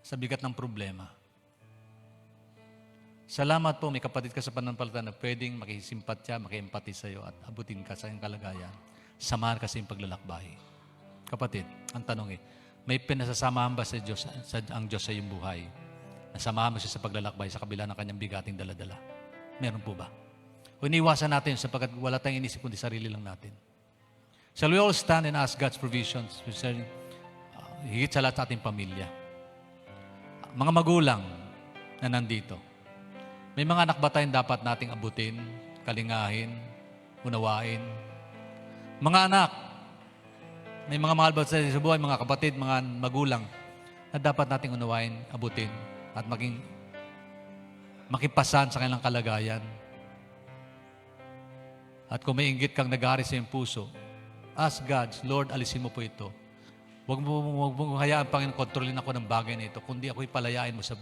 sa bigat ng problema, salamat po, may kapatid ka sa pananampalataya na pwedeng makisimpatya, makiempati sa iyo at abutin ka sa iyong kalagayan. Samahan ka sa iyong paglalakbay. Kapatid, ang tanong may pinasasamahan ba sa Diyos, ang Diyos sa iyong buhay? Nasamahan mo siya sa paglalakbay sa kabila ng kanyang bigating daladala? Meron po ba? O iniwasan natin sapagkat wala tayong inisip kundi sarili lang natin. Shall we all stand and ask God's provisions? Higit sa lahat sa ating pamilya. Mga magulang na nandito, may mga anak ba tayong dapat nating abutin, kalingahin, unawain? Mga anak, may mga mahal ba sa buhay, mga kapatid, mga magulang, na dapat nating unawain, abutin, at makipasan sa kanilang kalagayan. At kung may inggit kang nag-aari sa iyong puso, ask God, Lord, alisin mo po ito. Huwag mo hayaan, Panginoon, kontrolin ako ng bagay na ito, kundi ako'y palayain mo sa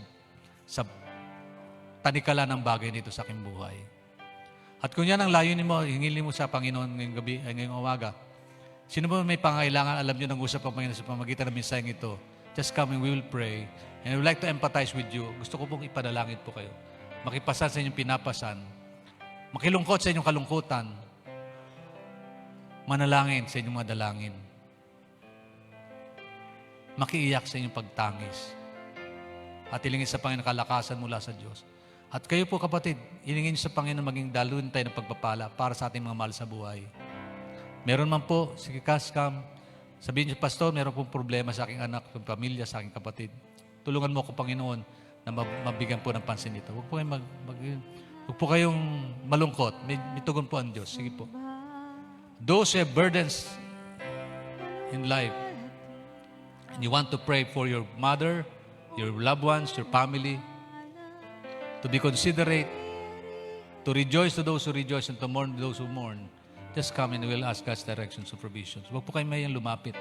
tanikala ng bagay nito sa aking buhay. At kung yan ang layunin mo, hingilin mo sa Panginoon ngayong gabi, ngayong umaga. Sino ba may pangailangan, alam nyo ng usap ang Panginoon sa pamagitan ng mensaheng ito, just come and we will pray. And I would like to empathize with you. Gusto ko pong ipadalangin po kayo. Makipasan sa inyong pinapasan. Makilungkot sa inyong kalungkutan. Manalangin sa inyong mga dalangin. Makiiyak sa inyong pagtangis. At ilingin sa Panginoon kalakasan mula sa Diyos. At kayo po kapatid, ilingin sa Panginoon maging daluin tayo ng pagpapala para sa ating mga mahal sa buhay. Meron man po, sige Kaskam, sabihin niyo, Pastor, meron pong problema sa aking anak, sa pamilya, sa aking kapatid. Tulungan mo ako, Panginoon, na mabigyan po ng pansin ito. Huwag po kayong malungkot. May tugon po ang Diyos. Sige po. Those who have burdens in life, and you want to pray for your mother, your loved ones, your family, to be considerate, to rejoice to those who rejoice, and to mourn to those who mourn, just come and we'll ask God's directions and provisions. Huwag po kayo mayang lumapit.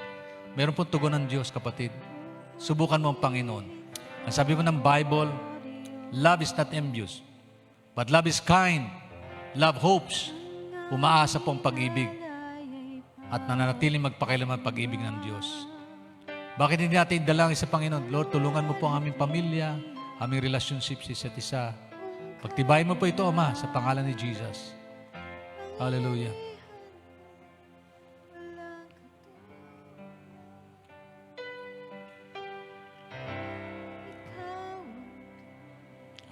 Meron pong tugon ng Diyos, kapatid. Subukan mo ang Panginoon. Ang sabi mo ng Bible, love is not envious, but love is kind. Love hopes. Umaasa po ang pag-ibig. At nananatiling magpakailanman ang pag-ibig ng Diyos. Bakit hindi natin dalangin sa Panginoon? Lord, tulungan mo po ang aming pamilya, aming relationship sa isa't isa. Pagtibayin mo po ito, Ama, sa pangalan ni Jesus. Hallelujah.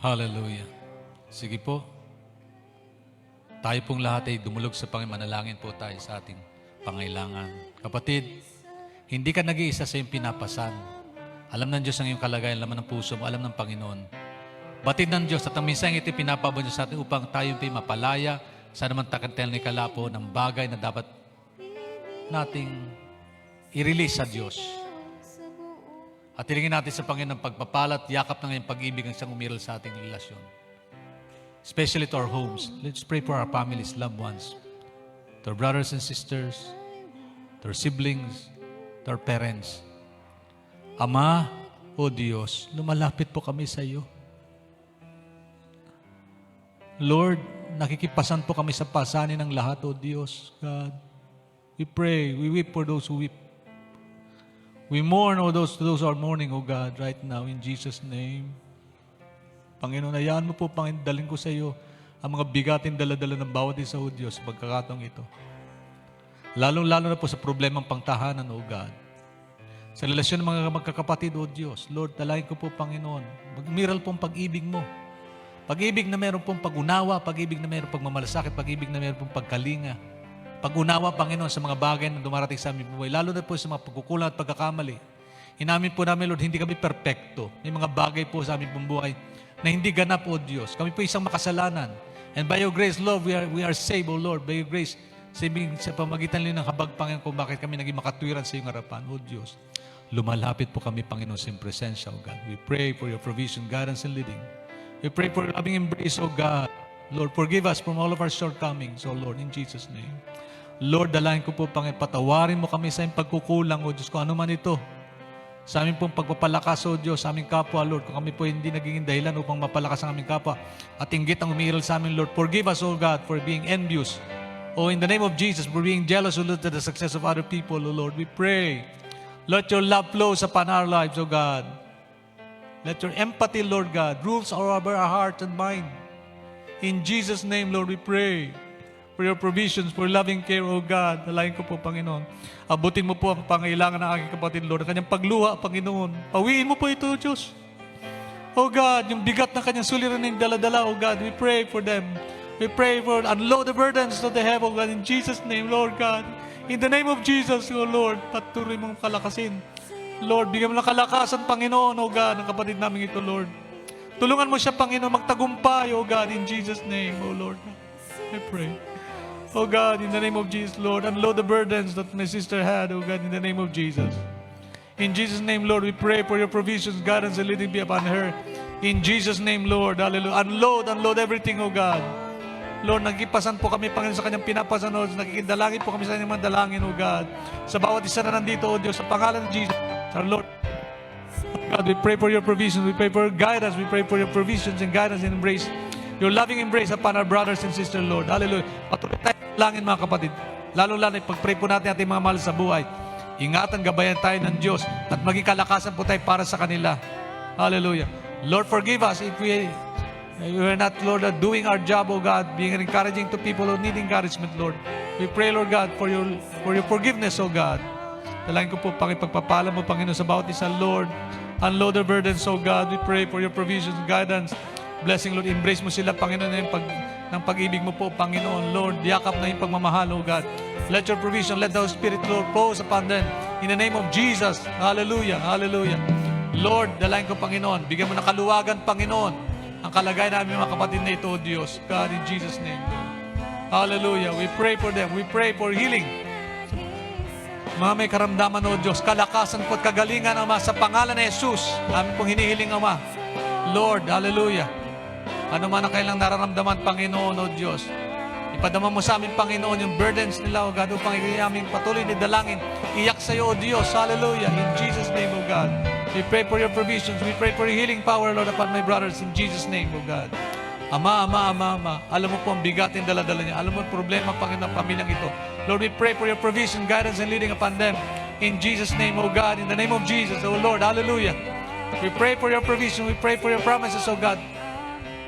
Hallelujah. Sige po. Tayo pong lahat ay dumulog sa Panginoon. Manalangin po tayo sa ating pangailangan. Kapatid, hindi ka nag-iisa sa iyong pinapasan. Alam ng Diyos ang iyong kalagayan, laman ng puso mo, alam ng Panginoon. Batid ng Diyos at ang minsang ito pinapabon Diyos sa atin upang tayo ay mapalaya sa naman takantel ni kalapo ng bagay na dapat nating i-release sa Diyos. At hilingin natin sa Panginoon ang pagpapalat, yakap ng iyong pag-ibig ang siyang umiral sa ating relasyon. Especially to our homes. Let's pray for our families, loved ones, to our brothers and sisters, to our siblings, to our parents. Ama, O Diyos, lumalapit po kami sa iyo. Lord, nakikipasan po kami sa pasanin ng lahat, O Diyos. God, we pray, we weep for those who weep. We mourn, O those who are mourning, O God, right now, in Jesus' name. Panginoon, hayaan mo po, Panginoon, dalhin ko sa iyo ang mga bigating dala-dala ng bawat isa, O Diyos, sa pagkakataong ito. Lalong-lalo na po sa problemang pangtahanan, O God. Sa relasyon ng mga magkakapatid, O Diyos, Lord, dalahin ko po, Panginoon, magmiral pong pag-ibig mo. Pag-ibig na meron pong pag-unawa, pag-ibig na meron pagmamalasakit, pag-ibig na meron pong pagkalinga. Pag-unawa, Panginoon, sa mga bagay na dumarating sa aming buhay, lalo na po sa mga pagkukulang at pagkakamali. Inamin po namin, Lord, hindi kami perpekto. May mga bagay po sa aming buhay na hindi ganap, O Diyos. Kami po isang makasalanan. And by your grace, Lord, we are saved, O Lord. By your grace, sa pamagitan ng habag, Panginoon, kung bakit kami naging makatwiran sa iyong harapan, O Diyos. Lumalapit po kami, Panginoon, sa iyong presensya, O God. We pray for your provision, guidance, and leading. We pray for loving embrace, O God. Lord, forgive us from all of our shortcomings, O Lord, in Jesus' name. Lord, dalangin ko po, Panginoon, patawarin mo kami sa aming pagkukulang, O Diyos, kung ano man ito. Sa aming pong pagpapalakas, O Diyos, sa aming kapwa, Lord, kung kami po hindi naging dahilan upang mapalakas ang aming kapwa at inggit ang umiiral sa amin, Lord, forgive us, O God, for being envious. O in the name of Jesus, for being jealous, O Lord, to the success of other people, O Lord, we pray. Let your love flow upon our lives, O God. Let your empathy, Lord God, rules over our heart and mind. In Jesus' name, Lord, we pray for your provisions, for loving care, O God. Dalangin ko po, Panginoon. Abutin mo po ang pangailangan ng aking kapatid, Lord. Ang kanyang pagluha, Panginoon. Pawiin mo po ito, Diyos. O God, yung bigat ng kanyang suliraning dala-dala, O God, we pray for them. We pray for unload the burdens that they have, O God, in Jesus' name, Lord God. In the name of Jesus, O Lord, patuloy mong kalakasin. Lord, bigyan mo ng kalakasan, Panginoon, O God, ng kapatid namin ito, Lord. Tulungan mo siya, Panginoon, magtagumpay, O God, in Jesus' name, O Lord. I pray. O God, in the name of Jesus, Lord, unload the burdens that my sister had, O God, in the name of Jesus. In Jesus' name, Lord, we pray for your provisions, guidance, and leading be upon her. In Jesus' name, Lord, hallelujah. Unload everything, O God. Lord, nagkipasan po kami, Panginoon, sa kanyang pinapasan, O Diyos. Nakikidalangin po kami sa kanyang mga dalangin, O God. Sa bawat isa na nandito, O Diyos, sa pangalan ng Jesus, our Lord. God, we pray for your provisions. We pray for your guidance. We pray for your provisions and guidance and embrace. Your loving embrace upon our brothers and sisters, Lord. Hallelujah. Patuloy tayo langin, mga kapatid. Lalo-lalo, ipag-pray po natin ating mga mahal sa buhay. Ingatan, gabayan tayo ng Diyos at maging kalakasan po tayo para sa kanila. Hallelujah. Lord, forgive us if we are not, Lord, doing our job, O God, being encouraging to people who need encouragement, Lord. We pray, Lord God, for your forgiveness, O God. Dalangin ko po, pagpapala mo, Panginoon, sa bawat isa, Lord. Unload their burdens, O God. We pray for your provisions, guidance, blessing, Lord. Embrace mo sila, Panginoon, ng pag-ibig mo po, Panginoon. Lord, yakap na yung pagmamahal, O God. Let your provision, let the Spirit, Lord, pose upon them. In the name of Jesus. Hallelujah, hallelujah. Lord, dalangin ko, Panginoon. Bigyan mo ng kaluwagan, Panginoon, ang kalagayan namin, mga kapatid na ito, O Diyos. God, in Jesus' name. Hallelujah. We pray for them. We pray for healing. Mga may karamdaman, O Diyos, kalakasan po at kagalingan, Ama, sa pangalan ni Jesus. Amin pong hinihiling, Ama. Lord, hallelujah. Ano man ang kailang nararamdaman, Panginoon, O Diyos. Ipadama mo sa amin, Panginoon, yung burdens nila, O God, upang aming patuloy ni dalangin. Iyak sa iyo, O Diyos. Hallelujah. In Jesus' name, O God. We pray for your provisions. We pray for your healing power, Lord, upon my brothers. In Jesus' name, O God. Ama. Alam mo po ang bigat yung dala-dala niya. Alam mo ang problema, Panginoon, ng pamilyang ito. Lord, we pray for your provision, guidance, and leading upon them. In Jesus' name, O God. In the name of Jesus, O Lord. Hallelujah. We pray for your provision. We pray for your promises, O God.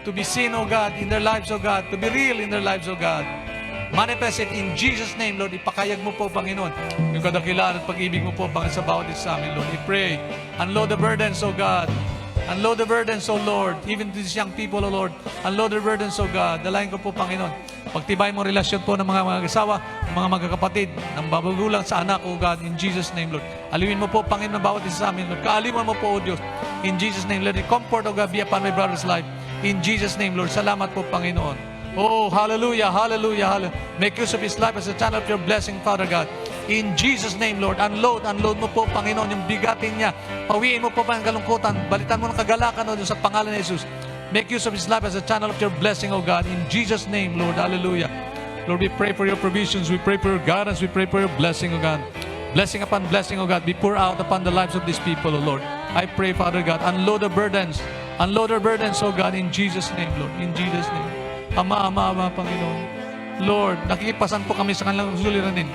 To be seen, O God, in their lives, O God. To be real in their lives, O God. Manifest it in Jesus' name, Lord. Ipakayag mo po, Panginoon, yung kadakilaan at pag-ibig mo po, Panginoon, sa bawat isa sa amin, Lord. We pray. Unload the burdens, O God. Unload the burdens, O Lord. Even to these young people, O Lord. Unload the burdens, O God. Dalayan ko po, Panginoon. Pagtibay mo relasyon po ng mga asawa, ng mga magkakapatid, ng babagulang sa anak, O God. In Jesus' name, Lord. Aliwin mo po, Panginoon, bawat isa sa amin, Lord. Kaaliwan mo po, O Diyos. In Jesus' name, let it comfort, O God, be upon my brother's life. In Jesus' name, Lord. Salamat po, Panginoon. Oh, hallelujah, hallelujah, hallelujah. Make use of his life as a channel of your blessing, Father God. In Jesus' name, Lord, unload mo po, Panginoon, yung bigatin niya. Pawiin mo po pa ang kalungkutan. Balitan mo ng kagalakan, O Diyos, sa pangalan ni Jesus. Make use of his life as a channel of your blessing, O God. In Jesus' name, Lord, hallelujah. Lord, we pray for your provisions. We pray for your guidance. We pray for your blessing, O God. Blessing upon blessing, O God, be poured out upon the lives of these people, O Lord. I pray, Father God, unload the burdens. Unload our burdens, O God, in Jesus' name, Lord. In Jesus' name. Ama, Panginoon. Lord, nakikipasan po kami sa kanilang suliranin.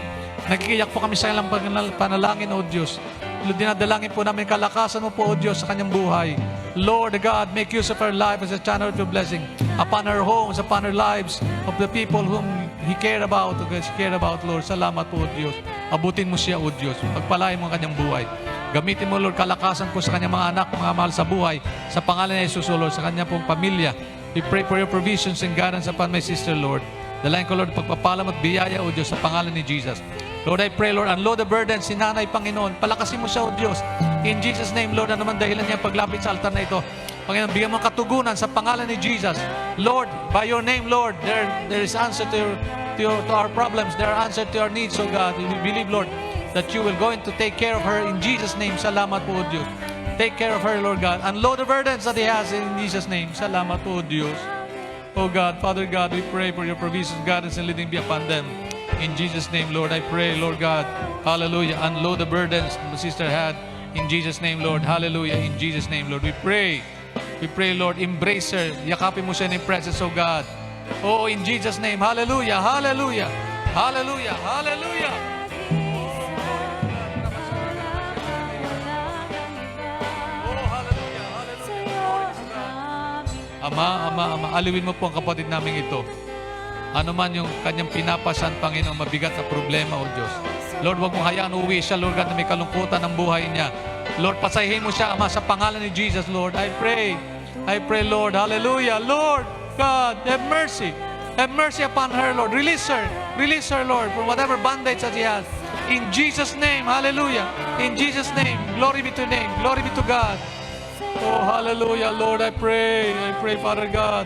Nakikiyak po kami sa kanilang panalangin, O Diyos. Lord, dinadalangin po namin kalakasan mo po, O Diyos, sa kanyang buhay. Lord God, make use of our life as a channel of your blessing upon our homes, upon our lives of the people whom He cared about, O God, she cared about, Lord. Salamat po, O Diyos. Abutin mo siya, O Diyos. Pagpalain mo ang kanyang buhay. Gamitin mo, Lord, kalakasan po sa kanyang mga anak, mga mahal sa buhay, sa pangalan ni Jesus, O Lord, sa kanyang pong pamilya. We pray for your provisions and guidance upon my sister, Lord. Dalayan ko, Lord, pagpapalam at biyaya, O Diyos, sa pangalan ni Jesus. Lord, I pray, Lord, unload the burden si Nanay, Panginoon. Palakasin mo siya, O Diyos. In Jesus' name, Lord, ano man dahilan niya paglapit sa altar na ito. Panginoon, bigyan mo katugunan sa pangalan ni Jesus. Lord, by your name, Lord, there is answer to our problems. There are answer to our needs, O God. We believe, Lord, that you will go in to take care of her. In Jesus' name, salamat po, O Diyos. Take care of her, Lord God. Unload the burdens that He has in Jesus' name. Salamat po, Diyos. Oh God, Father God, we pray for your provisions, guidance, and leading be upon them. In Jesus' name, Lord, I pray, Lord God, hallelujah, unload the burdens my sister had. In Jesus' name, Lord, hallelujah. In Jesus' name, Lord, we pray, Lord, embrace her. Yakapin mo siya ng presence, oh God. Oh, in Jesus' name, hallelujah, hallelujah, hallelujah, hallelujah. Ama, aliwin mo po ang kapatid namin ito. Ano man yung kanyang pinapasan, Panginoon, mabigat na problema, O Diyos. Lord, huwag mong hayaan uwi siya, Lord God, na may kalungkutan ng buhay niya. Lord, pasahin mo siya, Ama, sa pangalan ni Jesus, Lord. I pray, Lord, hallelujah. Lord God, have mercy. Have mercy upon her, Lord. Release her, Lord, from whatever bondage that she has. In Jesus' name, hallelujah. In Jesus' name, glory be to your name. Glory be to God. Oh, hallelujah, Lord, I pray, Father God.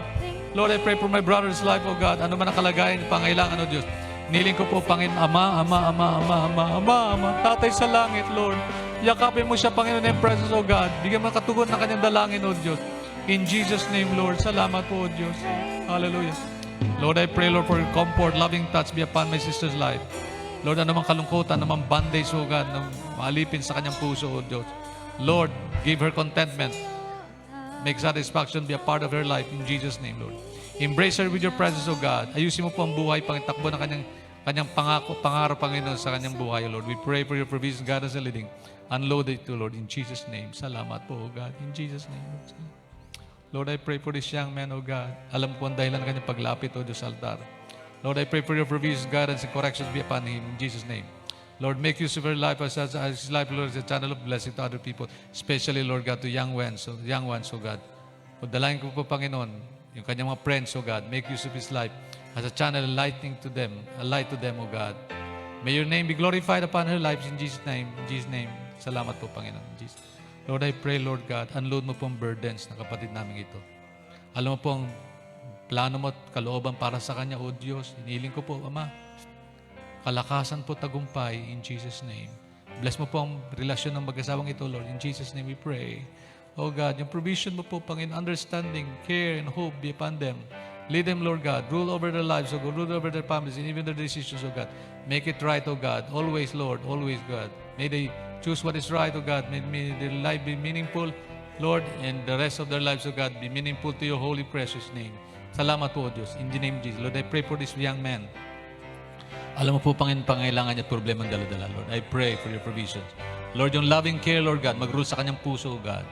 Lord, I pray for my brother's life, oh God. Ano man ang kalagayan, pangailangan, oh Diyos. Niling ko po, Panginoon, Ama, Tatay sa langit, Lord. Yakapin mo siya, Panginoon, in presence, oh God. Bigyan mo katugon ng kanyang dalangin, oh Diyos. In Jesus' name, Lord. Salamat po, oh Diyos. Hallelujah. Lord, I pray, Lord, for your comfort, loving touch be upon my sister's life. Lord, anumang kalungkutan, anumang bandage, oh God, na maalipin sa kanyang puso, oh Diyos. Lord, give her contentment. Make satisfaction be a part of her life in Jesus' name, Lord. Embrace her with your presence, O God. Ayusin mo po ang buhay, pangitakbo ng kanyang pangarap, Panginoon, sa kanyang buhay, Lord. We pray for your provision, guidance, and leading. Unload it to, Lord, in Jesus' name. Salamat po, O God, in Jesus' name. Lord, I pray for this young man, O God. Alam ko ang dahilan ng kanyang paglapit, O Diyos, sa altar. Lord, I pray for your provision, guidance, and corrections be upon him in Jesus' name. Lord, make use of her life as his life, Lord, as a channel of blessing to other people, especially, Lord God, to young ones, oh God. O dalangin ko po, Panginoon, yung kanyang mga friends, oh God, make use of his life as a channel lighting to them, a light to them, oh God. May your name be glorified upon her lives in Jesus' name. In Jesus' name, salamat po, Panginoon. Jesus. Lord, I pray, Lord God, unload mo po ang burdens ng kapatid namin ito. Alam mo po ang plano mo at kalooban para sa kanya, O Diyos. Hinihiling ko po, Ama, kalakasan po, tagumpay, in Jesus' name. Bless mo po ang relasyon ng mag-asawang ito, Lord. In Jesus' name we pray. Oh God, yung provision mo po, Panginoon, understanding, care, and hope be upon them. Lead them, Lord God. Rule over their lives, oh God. Rule over their families and even their decisions, oh God. Make it right, oh God. Always, Lord. Always, God. May they choose what is right, oh God. May their life be meaningful, Lord, and the rest of their lives, oh God, be meaningful to your holy, precious name. Salamat po, oh Diyos. In the name of Jesus. Lord, I pray for this young man. Alam mo po, Panginoon, pangailangan niya at problema ng dala-dala, Lord. I pray for your provisions. Lord, yung loving care, Lord God, mag-rule sa kanyang puso, God.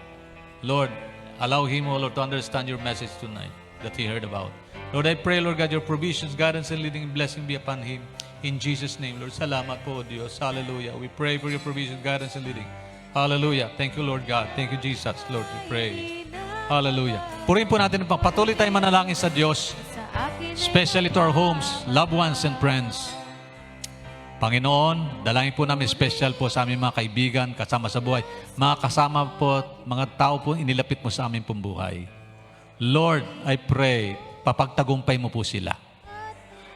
Lord, allow him, oh Lord, to understand your message tonight that he heard about. Lord, I pray, Lord God, your provisions, guidance, and leading and blessing be upon him. In Jesus' name, Lord. Salamat po, Diyos. Hallelujah. We pray for your provisions, guidance, and leading. Hallelujah. Thank you, Lord God. Thank you, Jesus. Lord, we pray. Hallelujah. Purihin po natin, patuloy tayo manalangin sa Diyos, especially to our homes, loved ones, and friends. Panginoon, dalangin po namin special po sa aming mga kaibigan, kasama sa buhay. Mga kasama po, mga tao po inilapit mo sa aming pong buhay. Lord, I pray, papagtagumpay mo po sila.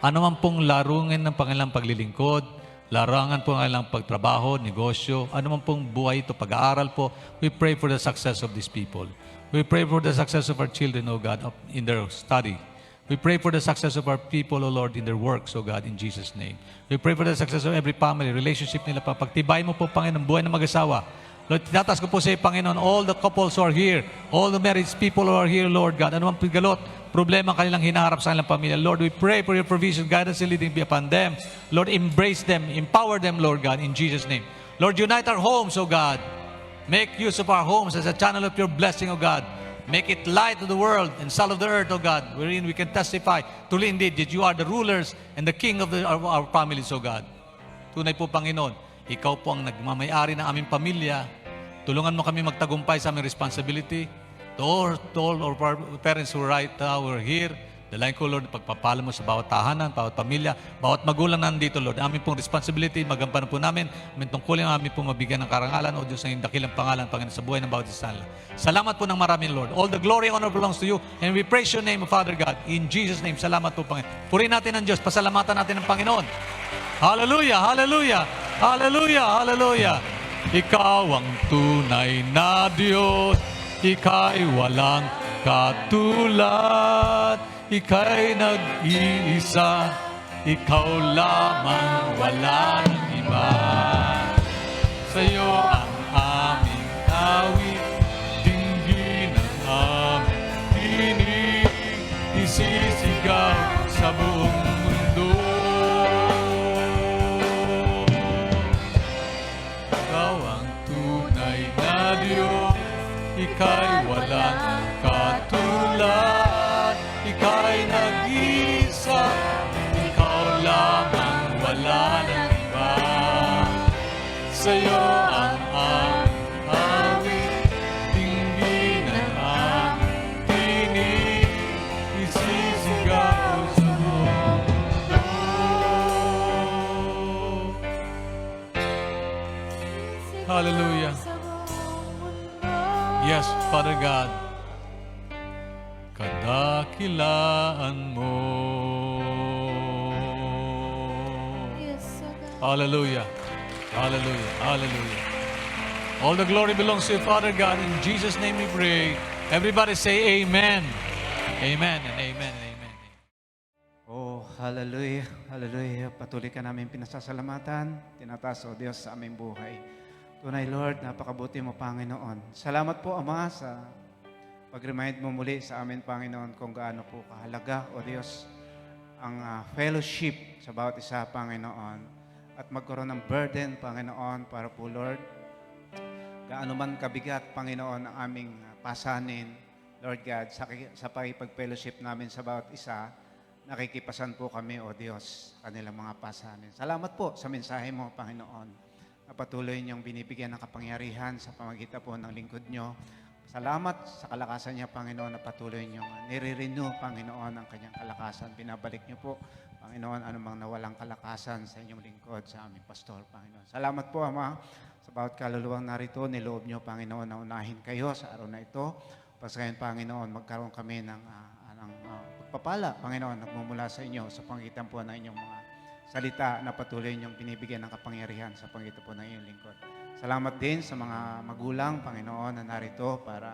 Ano man pong larungin ng Panginoong paglilingkod, larangan po ng kanilang pagtrabaho, negosyo, ano man pong buhay ito, pag-aaral po, we pray for the success of these people. We pray for the success of our children, O God, in their study. We pray for the success of our people, O Lord, in their works, O God, in Jesus' name. We pray for the success of every family, relationship nila. Pagtibay mo po, Panginoon, buhay ng mag-asawa. Lord, tinatas ko po sa iyo, Panginoon, all the couples who are here, all the married people who are here, Lord God, anumang pigalot, problema ang kanilang hinaharap sa kanilang pamilya. Lord, we pray for your provision, guidance, and leading be upon them. Lord, embrace them, empower them, Lord God, in Jesus' name. Lord, unite our homes, O God. Make use of our homes as a channel of your blessing, O God. Make it light of the world and salt of the earth, O God, wherein we can testify truly indeed that you are the rulers and the king of our families, O God. Tunay po, Panginoon, ikaw po ang nagmamayari ng aming pamilya. Tulungan mo kami magtagumpay sa aming responsibility. To all our parents who are right now, who are here, dalangin ko, Lord, pagpapala mo sa bawat tahanan, bawat pamilya, bawat magulang nandito, Lord. Aming pong responsibility, magampanan po namin. Aming tungkulin ang aming pong mabigyan ng karangalan, O Diyos, ng dakilang pangalan, Panginoon, sa buhay ng bawat isa. Salamat po ng marami, Lord. All the glory and honor belongs to you, and we praise your name, Father God. In Jesus' name, salamat po, Panginoon. Purihin natin ang Diyos, pasalamatan natin ang Panginoon. Hallelujah, hallelujah, hallelujah, hallelujah. Ikaw ang tunay na Diyos, Ika'y walang katulad, Ika'y nag-iisa, ikaw lamang, wala nang iba. Sa'yo ang aming awit, dinggin ang aming tinig, isisigaw sa buong mundo. Ikaw ang tunay na Diyos, ika'y walang katulad, ika'y nag-isa, ikaw lamang, wala nang iba. Sa'yo ang aming awit, dinggin ang aming tinig, isisigaw sa buong mundo. Hallelujah. Yes, Father God, kadakilaan mo. Hallelujah. Hallelujah. Hallelujah. All the glory belongs to you, Father God. In Jesus' name we pray. Everybody say amen. Amen and amen and amen.
Oh, hallelujah, hallelujah. Patuloy ka namin pinasasalamatan, tinataas, O Diyos, sa aming buhay. Tunay, Lord, napakabuti mo, Panginoon. Salamat po, Ama, sa pag-remind mo muli sa amin, Panginoon, kung gaano po kahalaga, O Diyos, ang fellowship sa bawat isa, Panginoon. At magkaroon ng burden, Panginoon, para po, Lord, gaano man kabigat, Panginoon, ang aming pasanin, Lord God, sa pakipag-fellowship namin sa bawat isa, nakikipasan po kami, O Diyos, kanilang mga pasanin. Salamat po sa mensahe mo, Panginoon, na patuloy niyong binibigyan ng kapangyarihan sa pamagitan po ng lingkod niyo. Salamat sa kalakasan niya, Panginoon, na patuloy niyong nire-renew, Panginoon, ang kanyang kalakasan. Binabalik niyo po, Panginoon, anumang nawalang kalakasan sa inyong lingkod, sa aming pastor, Panginoon. Salamat po, Ama, sa bawat kaluluwang narito. Niloob niyo, Panginoon, na unahin kayo sa araw na ito. Pasayan, Panginoon, magkaroon kami ng pagpapala, Panginoon, nagmumula sa inyo sa pamagitan po ng inyong mga salita na patuloy niyong binibigyan ng kapangyarihan sa pamagitan po ng inyong lingkod. Salamat din sa mga magulang, Panginoon, na narito para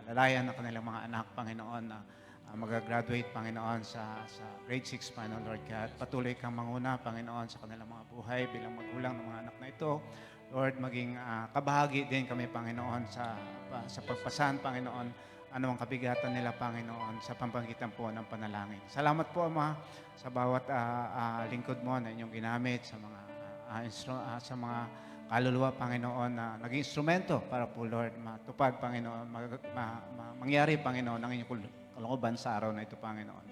alalayan ang kanilang mga anak, Panginoon, na mag-graduate, Panginoon, sa grade 6, Panginoon, Lord God. Patuloy kang manguna, Panginoon, sa kanilang mga buhay bilang magulang ng mga anak na ito. Lord, maging kabahagi din kami, Panginoon, sa pagpasan, Panginoon, anumang kabigatan nila, Panginoon, sa pamamagitan po ng panalangin. Salamat po, Ama, sa bawat lingkod mo na inyong ginamit sa mga kaluluwa, Panginoon, na naging instrumento para po, Lord, matupad, Panginoon, mangyari, Panginoon, ang inyong kalooban sa araw na ito, Panginoon.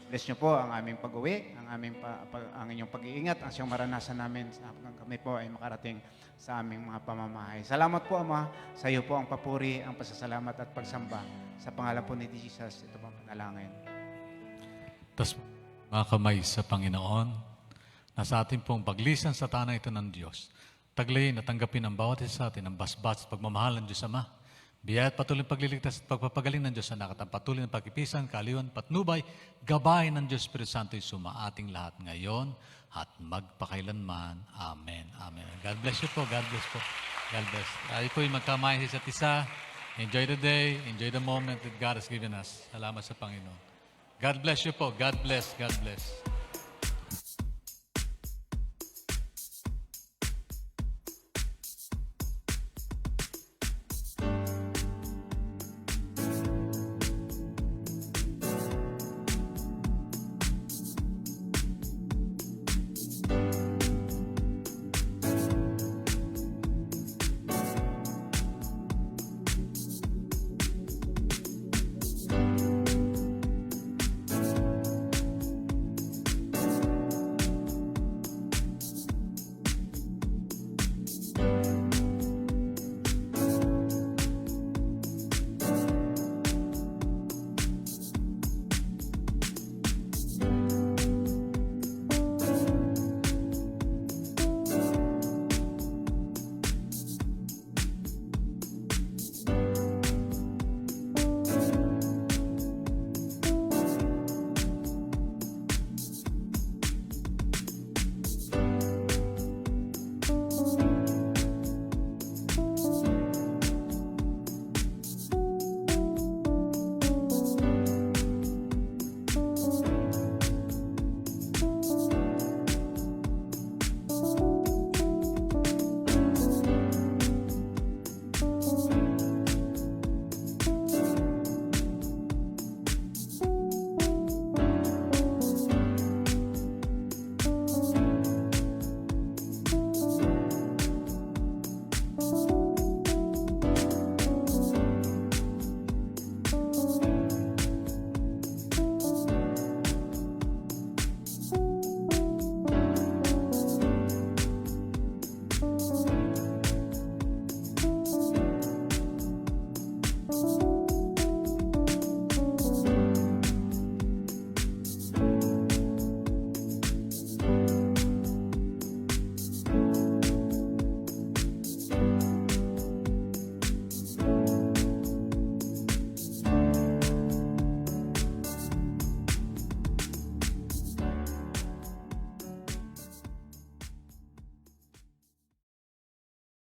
Bless niyo po ang aming pag-uwi, ang inyong pag-iingat, ang siyang maranasan namin hanggang kami po ay makarating sa aming mga pamamahay. Salamat po, Ama. Sa iyo po ang papuri, ang pasasalamat at pagsamba. Sa pangalan po ni Jesus, ito pong panalangin.
Tapos mga kamay sa Panginoon, na sa ating pong paglisan sa tanang ito ng Diyos, taglayin at tanggapin ang bawat isa sa atin ang basbas at pagmamahal ng Diyos Ama. Biyaya at patuloy pagliligtas at pagpapagaling ng Diyos Anak at ang patuloy ng pagkipisan, kaliwan, patnubay, gabay ng Diyos Espiritu Santo ay suma ating lahat ngayon at magpakailanman. Amen. Amen. God bless you po. God bless po. God bless. Tayo po yung magkamayan sa isa't isa. Enjoy the day. Enjoy the moment that God has given us. Salamat sa Panginoon. God bless you po. God bless. God bless.